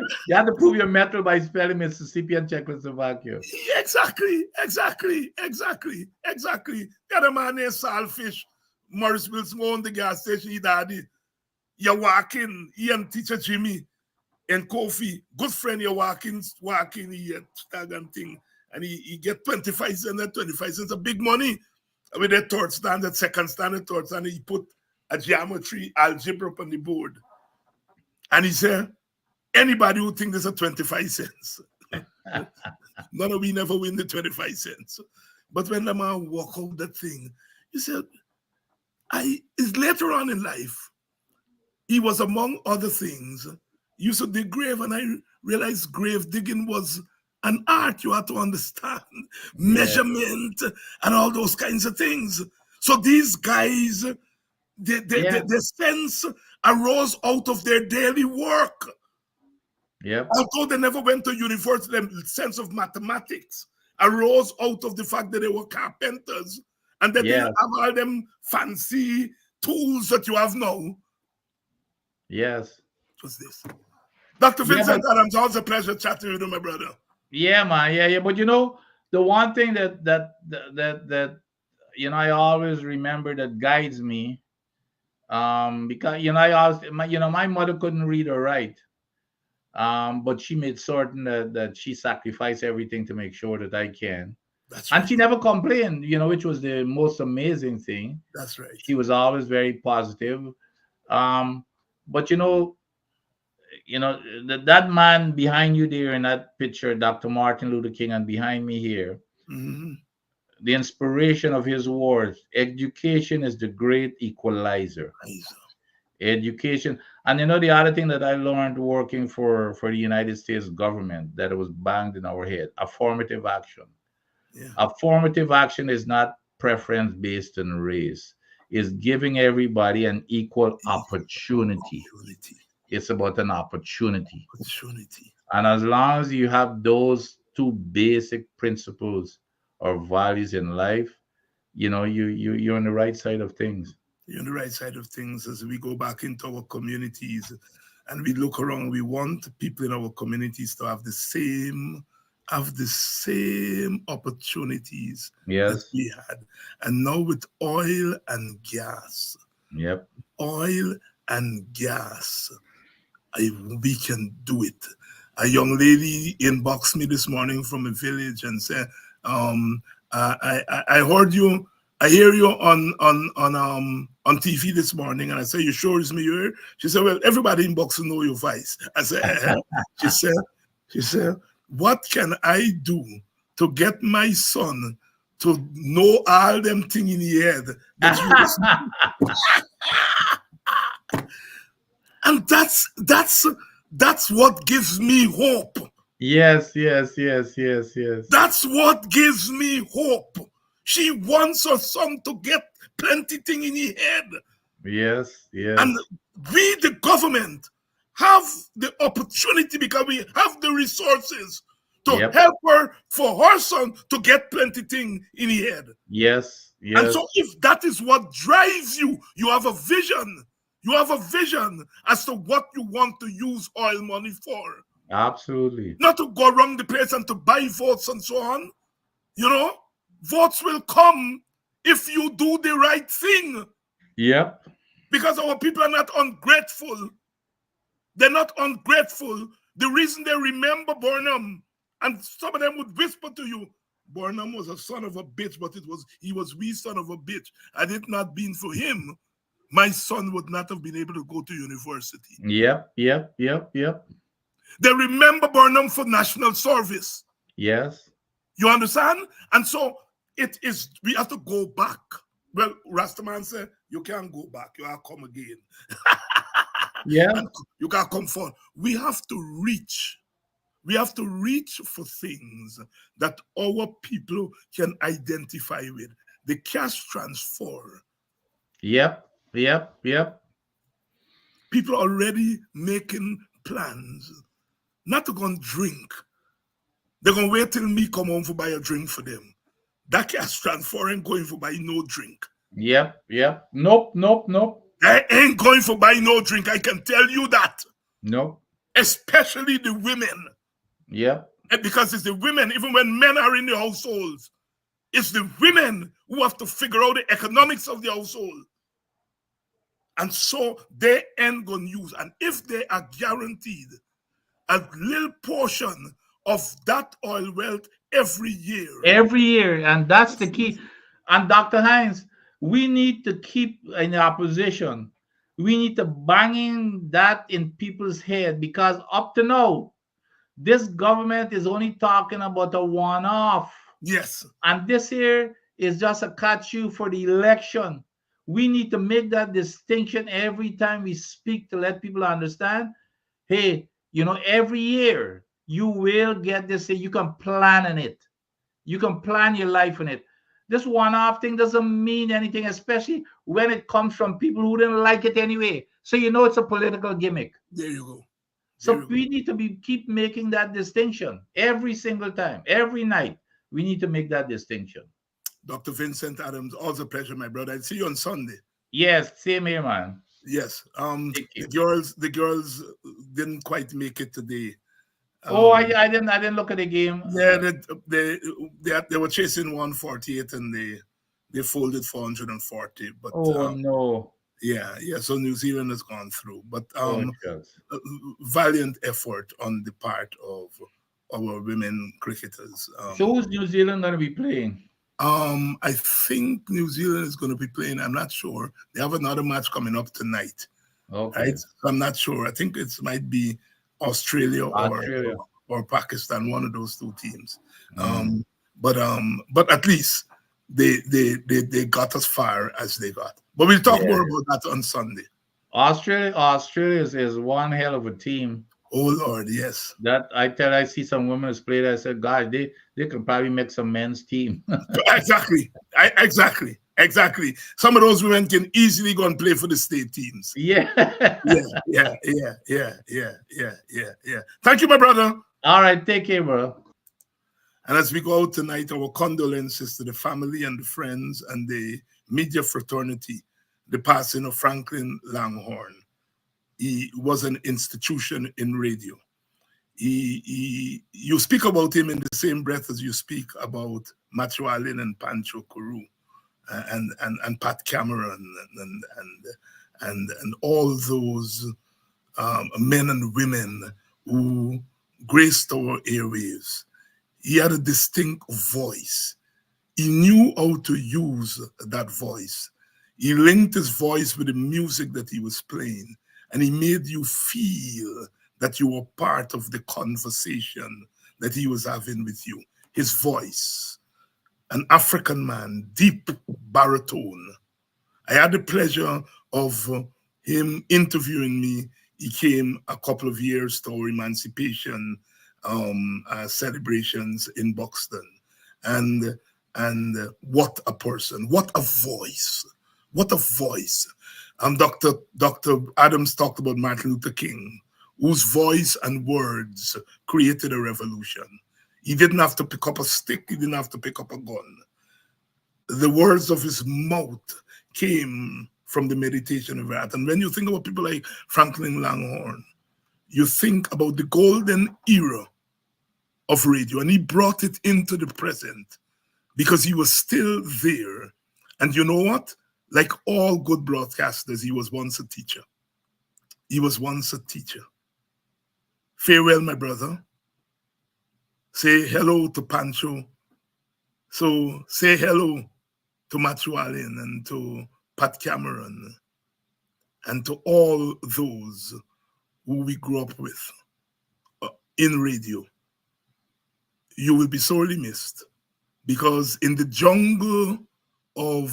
your mettle by spelling Mississippi and Czechoslovakia. Exactly. The other man named Salfish, Morris Wilson owned the gas station. He daddy. You walk in, he and teacher Jimmy and Kofi, good friend, you walk in, he tag and thing, and he get 25 cents, and 25 cents a big money with that third standard, second standard, third standard. He put a geometry algebra up on the board. And he said, anybody who think there's a 25 cents, none of we never win the 25 cents. But when the man walk out that thing, he said, it's later on in life, he was, among other things, used to dig grave, and I realized grave digging was an art. You had to understand measurement and all those kinds of things. So these guys, their sense arose out of their daily work. Yep. Although they never went to university, their sense of mathematics arose out of the fact that they were carpenters and that they have all them fancy tools that you have now. Yes. What's this? Dr. Vincent Adams, always a pleasure chatting with you, my brother. Yeah, man. Yeah. But you know, the one thing that you know, I always remember that guides me, because you know, my mother couldn't read or write, but she made certain that she sacrificed everything to make sure that I can. That's right. And she never complained, you know, which was the most amazing thing. That's right. She was always very positive. But you know, that man behind you there in that picture, Dr. Martin Luther King, and behind me here, the inspiration of his words: education is the great equalizer. Education. And you know, the other thing that I learned working for the United States government, that it was banged in our head: affirmative action. Affirmative action is not preference based on race. It's giving everybody an equal opportunity. It's about an opportunity. And as long as you have those 2 basic principles or values in life, you know, you're on the right side of things. You're on the right side of things. As we go back into our communities and we look around, we want people in our communities to have the same opportunities that we had. And now with oil and gas, oil and gas, we can do it. A young lady inboxed me this morning from a village and said, I heard you, I hear you on TV this morning, and I said, you sure it's me you hear? She said, well, everybody in Boxing know your voice. I said, she said, what can I do to get my son to know all them things in the head that you And that's what gives me hope. Yes. That's what gives me hope. She wants her son to get plenty thing in his head. Yes. And we, the government, have the opportunity, because we have the resources to help her, for her son to get plenty thing in his head. Yes. And so if that is what drives you, you have a vision. You have a vision as to what you want to use oil money for. Absolutely. Not to go around the place and to buy votes and so on. You know, votes will come if you do the right thing. Yep. Because our people are not ungrateful. They're not ungrateful. The reason they remember Burnham, and some of them would whisper to you, Burnham was a son of a bitch, but he was we son of a bitch. Had it not been for him, my son would not have been able to go to university. Yep. They remember Burnham for national service. Yes. You understand? And so we have to go back. Well, Rastaman said, you can't go back. You have to come again. Yeah. And you can't come forward. We have to reach. We have to reach for things that our people can identify with. The cash transfer. Yep. People are already making plans not to go and drink. They're going to wait till me come home to buy a drink for them. That cash transfer ain't going for buy no drink. Yep. Nope. They ain't going for buy no drink. I can tell you that. Nope. Especially the women. Yep. And because it's the women, even when men are in the households, it's the women who have to figure out the economics of the household. And so they ain't going to use. And if they are guaranteed a little portion of that oil wealth every year. And that's the key. And Dr. Hines, we need to keep in opposition. We need to banging that in people's head, because up to now, this government is only talking about a one-off. Yes. And this here is just a catch you for the election. We need to make that distinction every time we speak to let people understand, hey, every year you will get this thing. You can plan on it. You can plan your life on it. This one-off thing doesn't mean anything, especially when it comes from people who didn't like it anyway. So it's a political gimmick. There you go. So we need to keep making that distinction every single time, every night. We need to make that distinction. Dr. Vincent Adams, always a pleasure, my brother. I'll see you on Sunday. Yes, same here, man. Yes. The girls didn't quite make it today. I didn't look at the game. Yeah, they were chasing 148 and they folded 440. But no. Yeah. So New Zealand has gone through. But valiant effort on the part of our women cricketers. So who's New Zealand going to be playing? I think New Zealand is going to be playing. I'm not sure. They have another match coming up tonight. Okay. Right? So I'm not sure. I think it might be Australia. Or Pakistan, one of those two teams. But at least they got as far as they got. But we'll talk more about that on Sunday. Australia is one hell of a team. Oh Lord, yes. That I see some women play that. I said, guys, they can probably make some men's team. Exactly. Some of those women can easily go and play for the state teams. Yeah. Thank you, my brother. All right, take care, bro. And as we go out tonight, our condolences to the family and the friends and the media fraternity, the passing of Franklin Langhorne. He was an institution in radio. You speak about him in the same breath as you speak about Matthew Allen and Pancho Kuru and Pat Cameron and all those men and women who graced our airwaves. He had a distinct voice. He knew how to use that voice. He linked his voice with the music that he was playing, and he made you feel that you were part of the conversation that he was having with you. His voice, an African man, deep baritone. I had the pleasure of him interviewing me. He came a couple of years to our emancipation celebrations in Buxton. And what a person, what a voice. Dr. Adams talked about Martin Luther King, whose voice and words created a revolution. He didn't have to pick up a stick. He didn't have to pick up a gun. The words of his mouth came from the meditation of that. And when you think about people like Franklin Langhorne, you think about the golden era of radio, and he brought it into the present because he was still there. And you know what? Like all good broadcasters, he was once a teacher. He was once a teacher. Farewell, my brother. Say hello to Pancho. So say hello to Matthew Allen and to Pat Cameron and to all those who we grew up with in radio. You will be sorely missed, because in the jungle of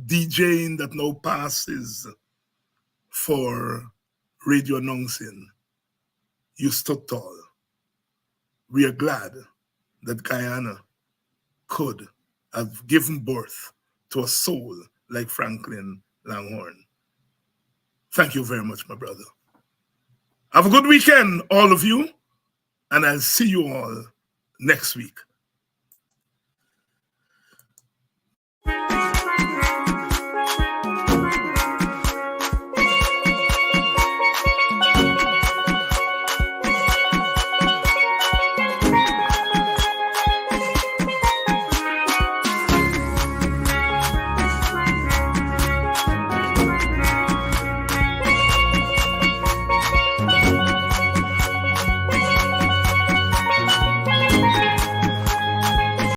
DJing that now passes for radio announcing, you stood tall. We are glad that Guyana could have given birth to a soul like Franklin Langhorne. Thank you very much, my brother. Have a good weekend, all of you, and I'll see you all next week.